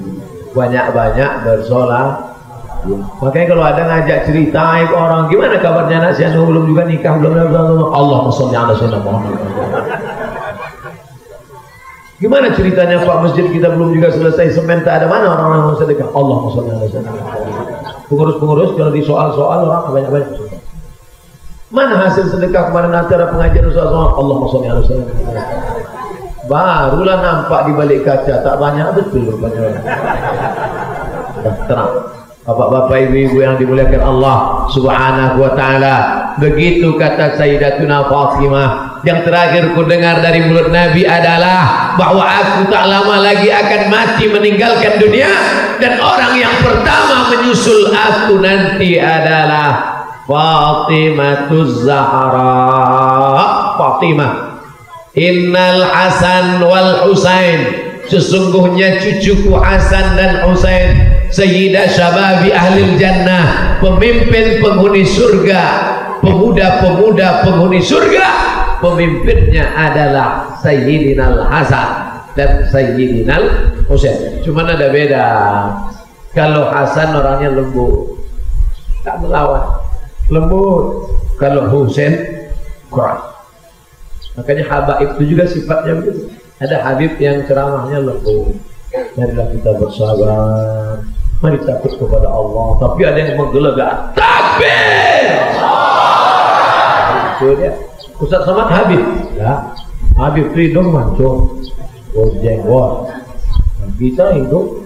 Banyak-banyak bersolat. Makanya kalau ada ngajak cerita ke orang, gimana kabarnya anak si Anu belum juga nikah, belum Allahumma sholli ala sayyidina Muhammad. Gimana ceritanya Pak, masjid kita belum juga selesai semen, tak ada, mana orang-orang mau sedekah? Allahumma sholli ala sayyidina Muhammad. Pengurus-pengurus kalau di soal-soal orang banyak-banyak sedekah. Mana hasil sedekah kemarin acara pengajian Ustaz Somad? Allahumma sholli ala sayyidina Muhammad. Barulah nampak di balik kaca, tak banyak betul rupanya. Terang. Bapak-bapak, ibu-ibu yang dimuliakan Allah Subhanahu wa taala. Begitu kata Sayyidatuna Fatimah. Yang terakhir ku dengar dari mulut Nabi adalah bahwa aku tak lama lagi akan mati meninggalkan dunia, dan orang yang pertama menyusul aku nanti adalah Fatimahuz Zahra. Fatimah. Innal Hasan wal Husain, sesungguhnya cucuku Hasan dan Husain, Sayyidah Syababi Ahlil Jannah, pemimpin penghuni surga, pemuda-pemuda penghuni surga. Pemimpinnya adalah Sayyidinal Hasan dan Sayyidinal Husain. Cuma ada beda. Kalau Hasan orangnya lembut, tak melawan, lembut. Kalau Husain keras. Makanya habaib itu juga sifatnya begitu. Ada habib yang ceramahnya lembut. Marilah kita bersabar, mari takut kepada Allah. Tapi ada yang menggelegar, takbir. Itu dia. Ustaz Somad habib, ya. Habib itu hidung mancung, jenggot. Kita hidup.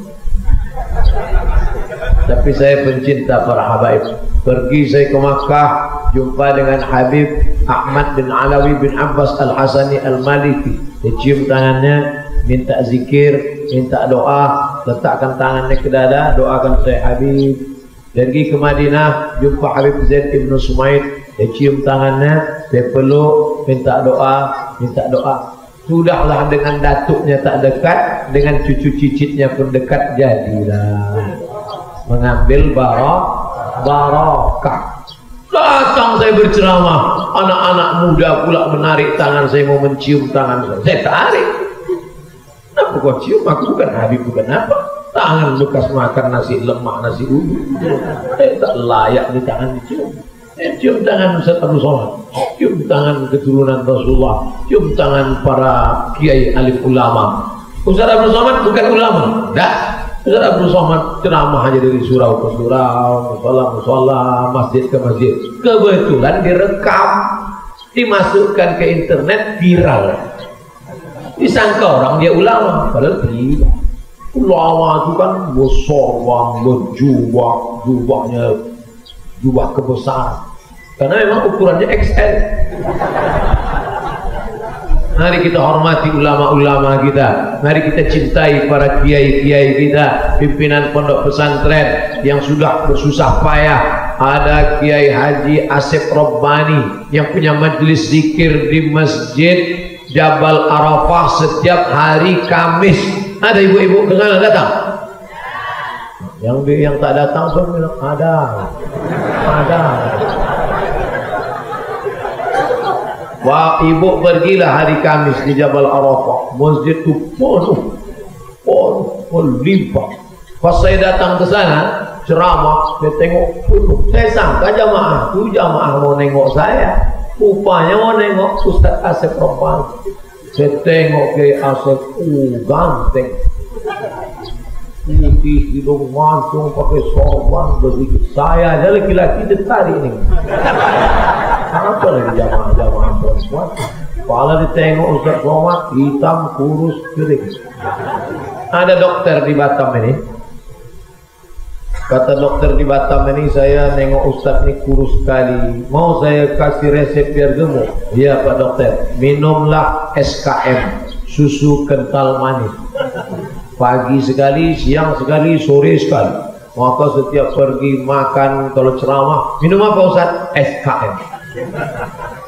Tapi saya pencinta para habaib. Pergi saya ke Makkah, jumpa dengan Habib Ahmad bin Alawi bin Abbas Al-Hasani Al-Maliki. Dia cium tangannya, minta zikir, minta doa, letakkan tangannya ke dada, doakan saya Habib. Pergi ke Madinah, jumpa Habib Zaid ibn Sumaid, dia cium tangannya, dia peluk, minta doa, minta doa. Sudahlah, dengan datuknya tak dekat, dengan cucu cicitnya pun dekat, jadilah mengambil barakah. Datang saya berceramah, anak-anak muda pula menarik tangan saya, mau mencium tangan saya. Saya tarik. Kenapa kau cium? Aku bukan Habib, bukan apa. Tangan bekas makan nasi lemak, nasi uduk. Tak layak di tangan dicium. Cium tangan Ustaz Abdul Somad, cium tangan keturunan Rasulullah, cium tangan para kiai alim ulama. Ustaz Abdul Somad bukan ulama, dah. Ustaz Abdul Somad ceramah aja dari surau ke surau, musola, masjid ke masjid. Kebetulan direkam, dimasukkan ke internet, viral. Disangka orang dia ulama, padahal tidak. Ulama itu kan besar, jubahnya jubah kebesaran. Karena memang ukurannya XL. Mari kita hormati ulama-ulama kita. Mari kita cintai para kiai-kiai kita, pimpinan pondok pesantren yang sudah bersusah payah. Ada Kiai Haji Asep Robbani yang punya majelis zikir di Masjid Jabal Arafah setiap hari Kamis. Ada ibu-ibu ke sana datang? Yang tak datang pun bilang ada. Wah, ibu pergilah hari Kamis di Jabal Arafah. Masjid itu penuh limpah. Pas saya datang ke sana ceramah, saya tengok penuh. Saya sangka jamaah mau nengok saya. Rupanya mau nengok Ustaz Asep Robbani. Saya tengok ke Asep, ganteng. Putih, hidung mancung, pakai sorban begitu. Saya aja laki-laki tertarik ini. Apa lagi jamaah perempuan? Kepala ditengok Ustaz Somad, hitam, kurus, kering. Ada dokter di Batam ini. Kata dokter di Batam ini, saya nengok Ustaz ini kurus sekali. Mau saya kasih resep biar gemuk? Iya Pak Dokter. Minumlah SKM, susu kental manis. Pagi sekali, siang sekali, sore sekali. Maka setiap pergi makan, kalau ceramah, minum apa Ustaz? SKM.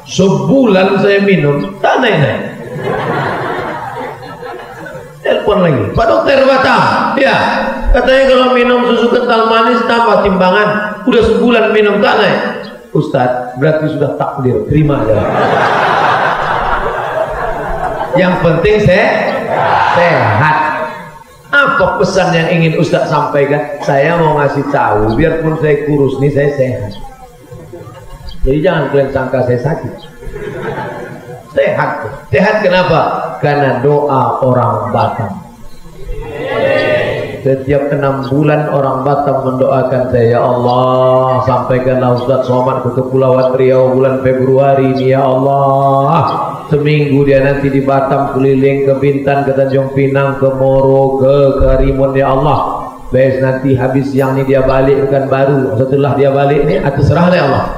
Sebulan saya minum, tak naik-naik. Telepon lagi, Pak Dokter Batam. Ya, katanya kalau minum susu kental manis tambah timbangan. Udah sebulan minum tak naik. Ustaz, berarti sudah takdir, terima aja. Yang penting sehat. Apa pesan yang ingin Ustaz sampaikan? Saya mau ngasih tahu, biarpun saya kurus nih, saya sehat. Jadi jangan kalian sangka saya sakit. Sehat kenapa? Karena doa orang Batam. Setiap 6 bulan orang Batam mendoakan saya, ya Allah, sampaikanlah Ustaz Somad ke Kepulauan Riau bulan Februari ini, ya Allah. Seminggu dia nanti di Batam keliling ke Bintan, ke Tanjung Pinang, ke Moro, ke Karimun, ya Allah. Bes nanti habis siang ini dia balik kan baru. Setelah dia balik nih, terserah ya Allah.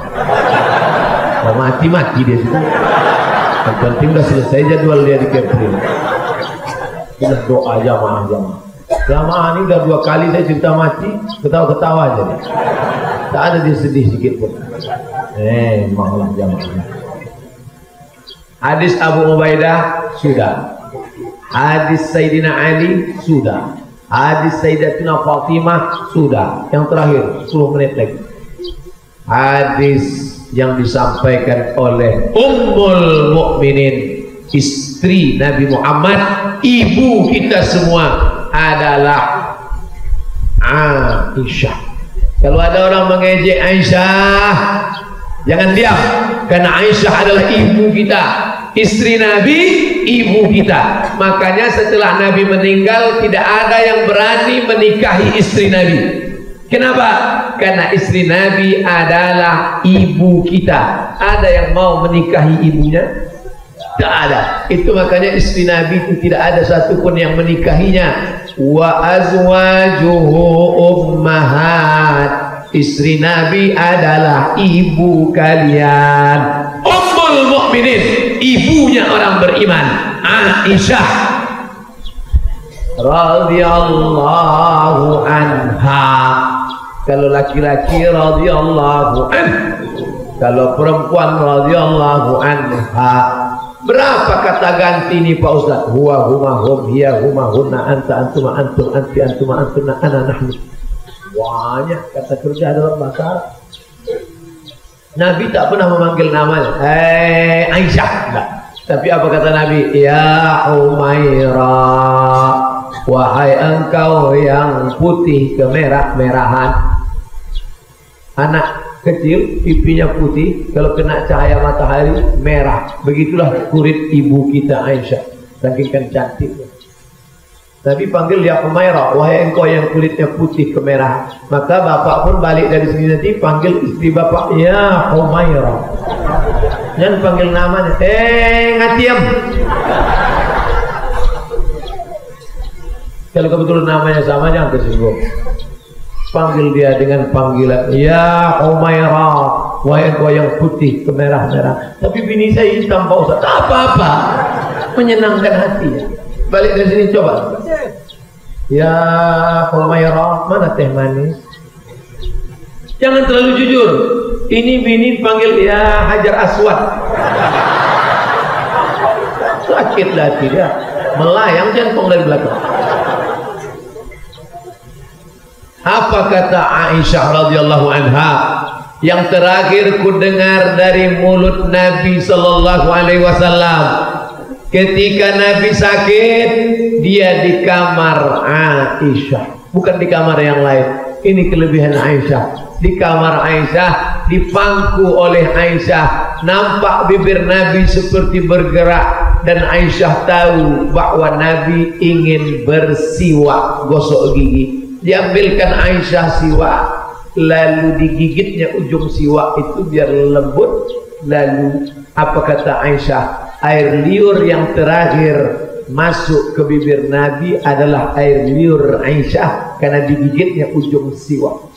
Oh, mati dia situ. Yang penting udah selesai jadwal dia di Kepri. Sudah doa jamaah ini udah 2 kali saya cerita mati, ketawa-ketawa aja nih. Tak ada dia sedih sedikit pun. Malah jamaah. Hadis Abu Ubaidah sudah. Hadis Sayyidina Ali sudah. Hadis Sayyidatina Fatimah sudah. Yang terakhir 10 menit lagi. Hadis yang disampaikan oleh Ummul Mukminin, istri Nabi Muhammad, ibu kita semua adalah Aisyah. Kalau ada orang mengejek Aisyah, jangan diam, karena Aisyah adalah ibu kita, istri Nabi, ibu kita. Makanya setelah Nabi meninggal tidak ada yang berani menikahi istri Nabi. Kenapa? Karena istri Nabi adalah ibu kita. Ada yang mau menikahi ibunya? Tidak ada. Itu makanya istri Nabi itu tidak ada satupun yang menikahinya. Wa azwajuhu ummahat. Istri Nabi adalah ibu kalian. Ummul Mukminin, ibunya orang beriman, Aisyah radhiyallahu anha. Kalau laki-laki radhiyallahu anhu, kalau perempuan radhiyallahu anha. Berapa kata ganti nih Pak Ustaz? Huwa huma hum hiya huma hunna anta antuma antum anti antuma antuna ana nahnu. Banyak kata kerja dalam bahasa Arab. Nabi tak pernah memanggil namanya Aisyah, enggak. Tapi apa kata Nabi? Ya Umaira, wahai engkau yang putih kemerah-merahan. Anak kecil pipinya putih, kalau kena cahaya matahari merah. Begitulah kulit ibu kita Aisyah, saking kan cantiknya. Nabi panggil ya Humairah, wahai engkau yang kulitnya putih kemerah. Maka bapak pun balik dari sini nanti panggil istri bapak, ya Humairah. Jangan panggil namanya, ngatiam. Kalau kebetulan namanya sama jangan tersinggung. Panggil dia dengan panggilan, ya Humairah, wahai engkau yang putih kemerah-merah. Tapi bini saya hitam Pak Ustaz, tak apa-apa, menyenangkan hati. Balik dari sini coba. Ya Humairah, mana teh manis? Jangan terlalu jujur. Ini bini panggil ya Hajar Aswad. Sakit hati dia, melayang jantung dari belakang. Apa kata Aisyah radhiyallahu anha? Yang terakhir ku dengar dari mulut Nabi sallallahu alaihi wasallam. Ketika Nabi sakit, dia di kamar Aisyah, bukan di kamar yang lain. Ini kelebihan Aisyah. Di kamar Aisyah, dipangku oleh Aisyah, nampak bibir Nabi seperti bergerak, dan Aisyah tahu bahwa Nabi ingin bersiwak, gosok gigi. Diambilkan Aisyah siwak, lalu digigitnya ujung siwak itu biar lembut. Lalu apa kata Aisyah? Air liur yang terakhir masuk ke bibir Nabi adalah air liur Aisyah karena digigitnya ujung siwak.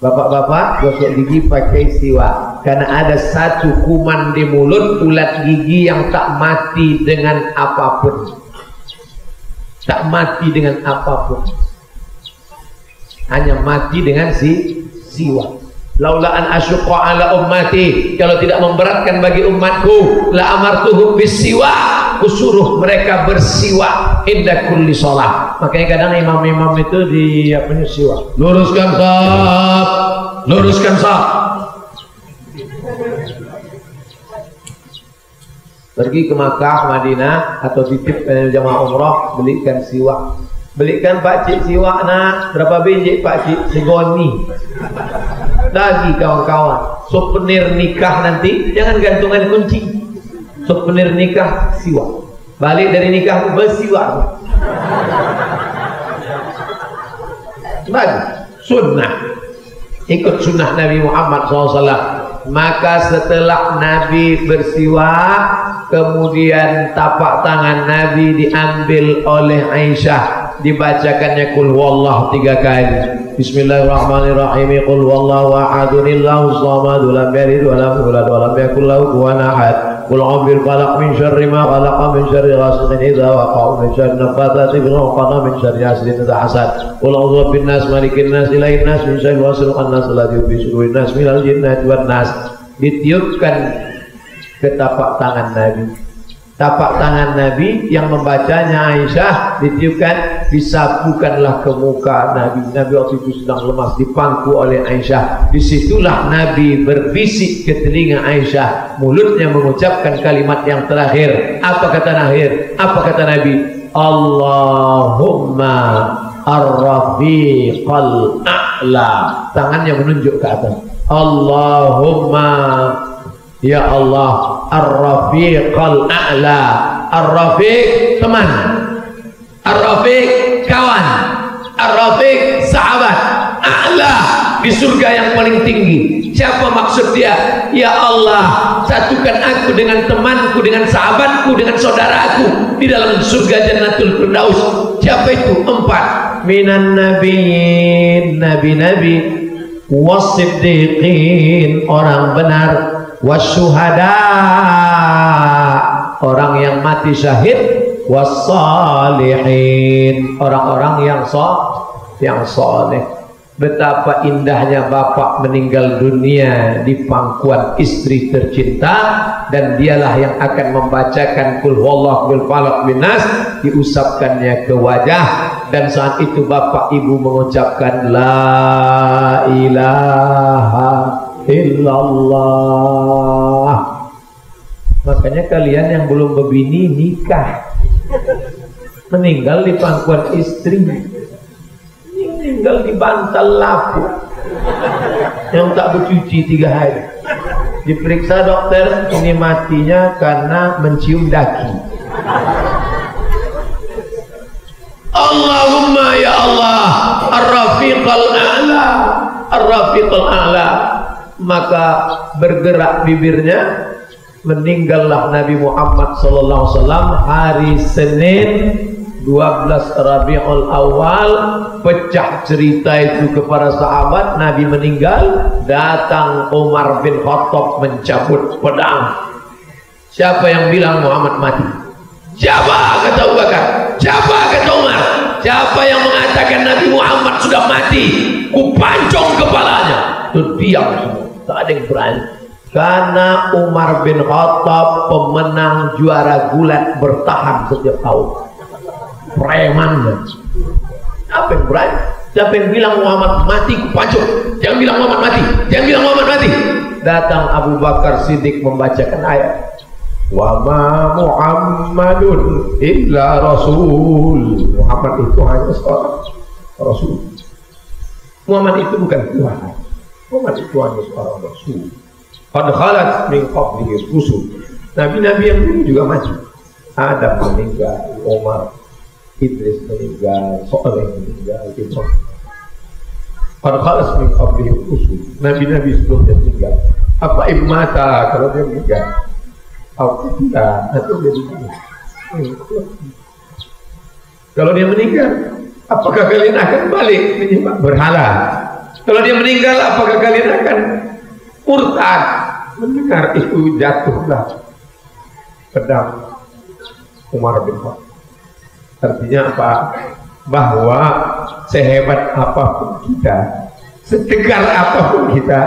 Bapak-bapak gosok gigi pakai siwak karena ada satu kuman di mulut, ulat gigi yang tak mati dengan apapun. Tak mati dengan apapun, hanya mati dengan siwak. Laula an asyqa ala ummati, kalau tidak memberatkan bagi umatku, la amartuhum bisiwak, kusuruh mereka bersiwak inda kulli shalah. Makanya kadang imam-imam itu di siwak. Luruskan shaf, luruskan shaf. Pergi ke Makkah, Madinah atau titip jamaah umrah, belikan siwak. Belikan Pak Cik siwak nak. Berapa biji Pak Cik? Segoni. Lagi kawan-kawan, souvenir nikah nanti jangan gantungan kunci. Souvenir nikah siwak. Balik dari nikah bersiwak. Bagus, sunnah. Ikut sunnah Nabi Muhammad SAW. Maka setelah Nabi bersiwak, kemudian tapak tangan Nabi diambil oleh Aisyah, dibacakannya qul huwallahu 3 kali. Bismillahirrahmanirrahim. Qul huwallahu ahadun Allahus samad lam yalid wa lam yulad wa lam yakul lahu kufuwan ahad. Qul a'udzu falaq min syarri ma khalaq min syarri ghasiqin idza waqa min syarri nafatsati fil 'uqad min syarri hasidin idza hasad. Qul a'udzu bin nas malikin nas ilahin nas min syarri wasiqin nas alladzi fi sudurin nas minal jinnati wan nas. Ditiupkan ke tapak tangan Nabi. Tapak tangan Nabi yang membacanya Aisyah ditiupkan, disapukanlah ke muka Nabi. Nabi waktu itu sedang lemas, dipangku oleh Aisyah. Disitulah Nabi berbisik ke telinga Aisyah, mulutnya mengucapkan kalimat yang terakhir. Apa kata akhir? Apa kata Nabi? Allahumma ar-rafiqal a'la. Tangannya menunjuk ke atas. Allahumma, ya Allah, ar-rafiqal a'la. Ar-rafiq teman, ar-rafiq kawan, ar-rafiq sahabat, a'la di surga yang paling tinggi. Siapa maksud dia? Ya Allah, satukan aku dengan temanku, dengan sahabatku, dengan saudaraku di dalam surga Jannatul Firdaus. Siapa itu? 4. Minan nabiyyin, nabi-nabi, was-siddiqin, orang benar, wasyuhada, orang yang mati syahid, wassalihin, orang-orang yang soleh. Betapa indahnya bapak meninggal dunia di pangkuan istri tercinta, dan dialah yang akan membacakan qul huwallahu bil falaq bin nas, diusapkannya ke wajah, dan saat itu bapak ibu mengucapkan la ilaha illallah. Makanya kalian yang belum berbini nikah, meninggal di pangkuan istri, meninggal di bantal lapuk yang tak bercuci 3 hari. Diperiksa dokter, ini matinya karena mencium daki. Allahumma ya Allah ar-rafiqal a'la, ar-rafiqal a'la. Maka bergerak bibirnya. Meninggallah Nabi Muhammad SAW hari Senin 12 Rabiul Awal. Pecah cerita itu kepada sahabat. Nabi meninggal, datang Umar bin Khattab mencabut pedang. Siapa yang bilang Muhammad mati? Siapa? Kata Abu Bakar. Siapa? Kata Umar. Siapa yang mengatakan Nabi Muhammad sudah mati? Kupancung kepalanya. Itu diam semua, tak ada yang berani. Karena Umar bin Khattab pemenang juara gulat bertahan setiap tahun. Preman. Apa yang berani? Siapa yang bilang Muhammad mati kupancung? Jangan bilang Muhammad mati. Jangan bilang Muhammad mati. Datang Abu Bakar Siddiq membacakan ayat. Wa ma Muhammadun illa rasul. Muhammad itu hanya seorang rasul. Muhammad itu bukan Tuhan. Muhammad itu hanya seorang rasul. Qad khalat min qablihi rusul. Nabi-nabi yang dulu juga mati. Adam meninggal, Umar, Idris meninggal, Soleh meninggal, Ibrahim. Qad khalat min qablihi rusul. Nabi-nabi sebelumnya meninggal. Apa imata kalau dia meninggal? Apa tidak? Atau dia meninggal? Kalau dia meninggal, apakah kalian akan balik menyembah berhala? Kalau dia meninggal, apakah kalian akan murtad? Mendengar itu jatuhlah pedang Umar bin Khattab. Artinya apa? Bahwa sehebat apapun kita, setegar apapun kita,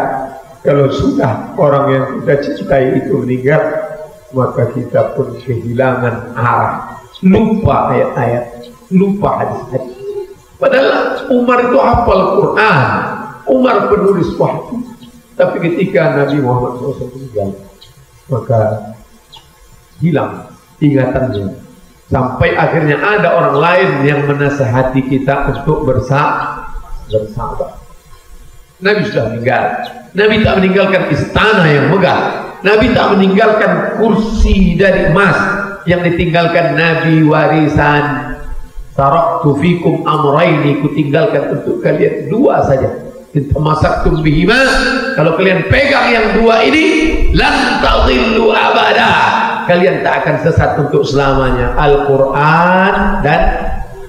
kalau sudah orang yang kita cintai itu meninggal, maka kita pun kehilangan arah, lupa ayat-ayat, lupa hadis-hadis. Padahal Umar itu hafal Quran, Umar penulis wahyu. Tapi ketika Nabi Muhammad SAW meninggal, maka hilang ingatannya. Sampai akhirnya ada orang lain yang menasihati kita untuk bersahabat. Nabi sudah meninggal. Nabi tak meninggalkan istana yang megah. Nabi tak meninggalkan kursi dari emas. Yang ditinggalkan Nabi warisan. Taraktu fikum amraini, kutinggalkan untuk kalian dua saja. Tamasaktum bihima, kalau kalian pegang yang dua ini, lan tadhillu abada, kalian tak akan sesat untuk selamanya. Al-Quran dan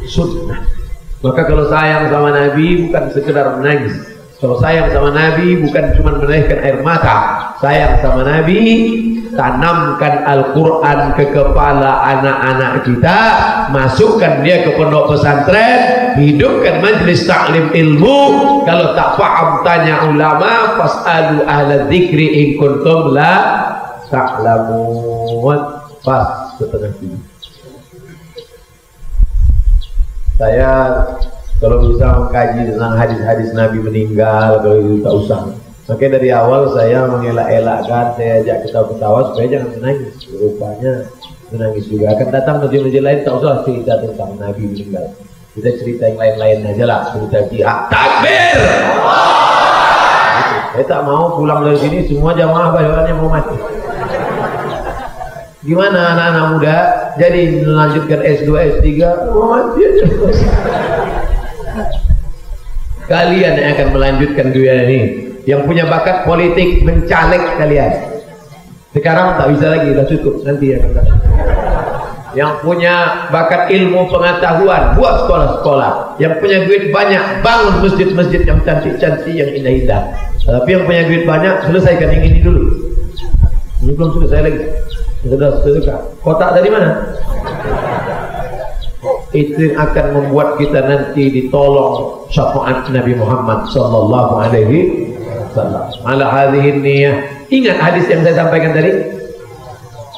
Sunnah. Maka kalau sayang sama Nabi bukan sekedar menangis. Kalau sayang sama Nabi bukan cuma meneteskan air mata. Sayang sama Nabi, tanamkan Al-Quran ke kepala anak-anak kita, masukkan dia ke pondok pesantren, hidupkan majlis taklim ilmu. Kalau tak paham tanya ulama, fas'alu ahla dzikri in kuntum la ta'lamun. Pas setengah 7. Saya kalau bisa mengkaji tentang hadis-hadis Nabi meninggal, kalau itu tak usah. Makanya dari awal saya mengelak-elakkan, saya ajak ketawa-ketawa supaya jangan menangis. Rupanya menangis juga. Akan datang masjid-masjid lain, tak usah cerita tentang Nabi meninggal. Kita cerita yang lain-lain aja lah. Cerita jihad. Takbir! Saya tak mau pulang dari sini semua jamaah bayarannya mau mati. Gimana anak-anak muda? Jadi melanjutkan S2, S3, mau mati aja. Kalian yang akan melanjutkan dunia ini. Yang punya bakat politik mencaleg kalian. Sekarang tak bisa lagi, dah cukup. Nanti akan datang. Yang punya bakat ilmu pengetahuan, buat sekolah-sekolah. Yang punya duit banyak, bangun masjid-masjid yang cantik-cantik, yang indah-indah. Tapi yang punya duit banyak, selesaikan yang ini dulu. Ini belum selesai lagi. Sudah sedekah. Kotak dari mana? Itu yang akan membuat kita nanti ditolong syafaat Nabi Muhammad sallallahu alaihi wasallam. Ala hadhihi niyyah. Ingat hadis yang saya sampaikan tadi?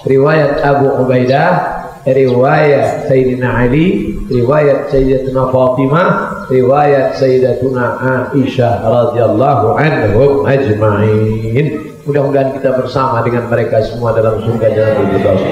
Riwayat Abu Ubaidah, riwayat Sayyidina Ali, riwayat Sayyidatuna Fatimah, riwayat Sayyidatuna Aisyah radhiyallahu anhum ajma'in. Mudah-mudahan kita bersama dengan mereka semua dalam surga Jannatul Firdaus.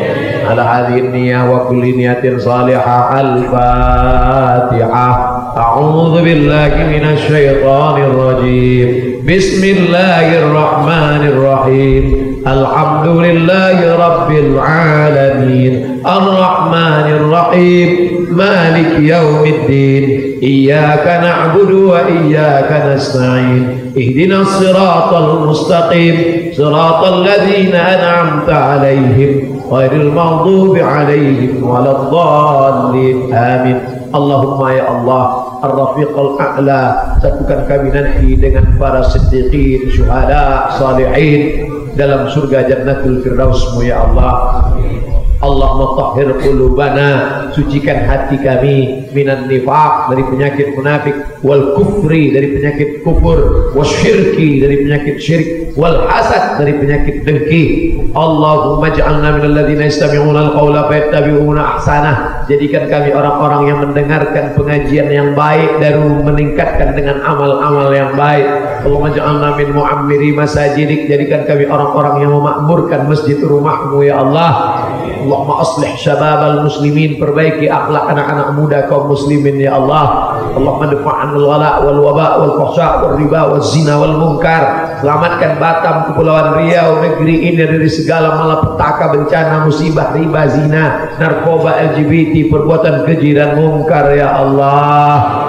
Ala hadhihi niyyah wa kulli niyatin salihah. Al-Fatihah. A'udzu billahi minasy syaithanir rajim. Bismillahirrahmanirrahim. Alhamdulillahi rabbil alamin. Ar-Rahmanir Rahim, Malik Yaumiddin, Iyyaka na'budu wa iyyaka nasta'in, Ihdinas siratal mustaqim, siratal ladzina an'amta 'alaihim, ghairil maghdubi 'alaihim waladdallin. Amin. Allahumma ya Allah, Ar-Rafiqul A'la, satukan kami nanti dengan para siddiqin, syuhada, salihin dalam surga Jannatul Firdaus-Mu ya Allah. Allahumma tahhir qulubana, sucikan hati kami minan nifaq, dari penyakit munafik, wal kufri, dari penyakit kufur, wasyirki, dari penyakit syirik, wal hasad, dari penyakit dengki. Allahumma ja'alna minal ladzina yastami'una al-qawla fayattabi'una ahsanah, jadikan kami orang-orang yang mendengarkan pengajian yang baik dan meningkatkan dengan amal-amal yang baik. Allahumma ja'alna min mu'ammiri masajidik, jadikan kami orang-orang yang memakmurkan masjid rumah-Mu ya Allah. Allahumma aslih syababal muslimin, perbaiki akhlak anak-anak muda kaum muslimin ya Allah. Allahumma dafa'anil wala wal waba wal fahsya wal riba wal zina wal munkar, selamatkan Batam, Kepulauan Riau, negeri ini dari segala malapetaka, bencana, musibah, riba, zina, narkoba, LGBT, perbuatan keji dan munkar ya Allah.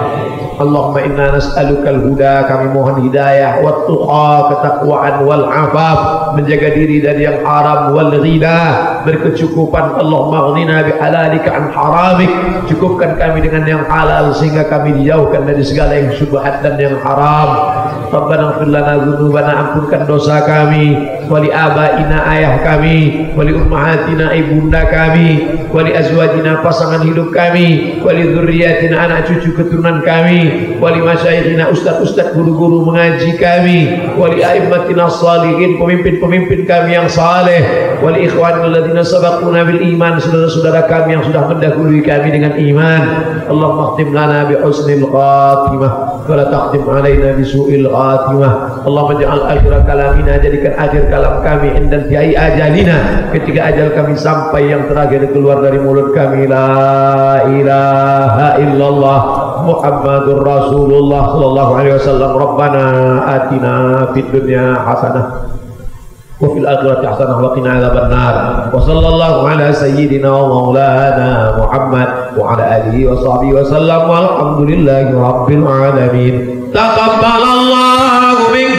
Allahumma inna nas'alukal huda, kami mohon hidayah, wat tuqa, ketakwaan, wal afaf, menjaga diri dari yang haram, wal ghina, berkecukupan. Allahumma ghnina bi halalika an haramik, cukupkan kami dengan yang halal sehingga kami dijauhkan dari segala yang syubhat dan yang haram. Rabbana ighfir lana dzunubana, ampunkan dosa kami, wali abaina, ayah kami, wali ummahatina, ibunda kami, wali azwajina, pasangan hidup kami, wali dzurriyyatina, anak cucu keturunan kami, wali masyayikhina, ustaz-ustaz, guru-guru mengaji kami, wali a'immatina shalihin, pemimpin-pemimpin kami yang saleh, wali ikhwanina alladzina sabaquna bil iman, saudara-saudara kami yang sudah mendahului kami dengan iman. Allahumma khtim lana bi husnil khatimah wa la takhtim alaina bi su'il khatimah. Allahumma ja'al akhir kalamina, jadikan akhir kalam kami indan tiai ajalina, ketika ajal kami sampai yang terakhir keluar dari mulut kami, la ilaha illallah Muhammadur Rasulullah sallallahu alaihi wasallam. Rabbana atina fid dunya hasanah wa fil akhirati hasanah wa qina adzabannar. Wa sallallahu ala sayyidina wa maulana Muhammad wa ala alihi wa sahbihi wa sallam, walhamdulillahi rabbil alamin. Taqabbalallahu minkum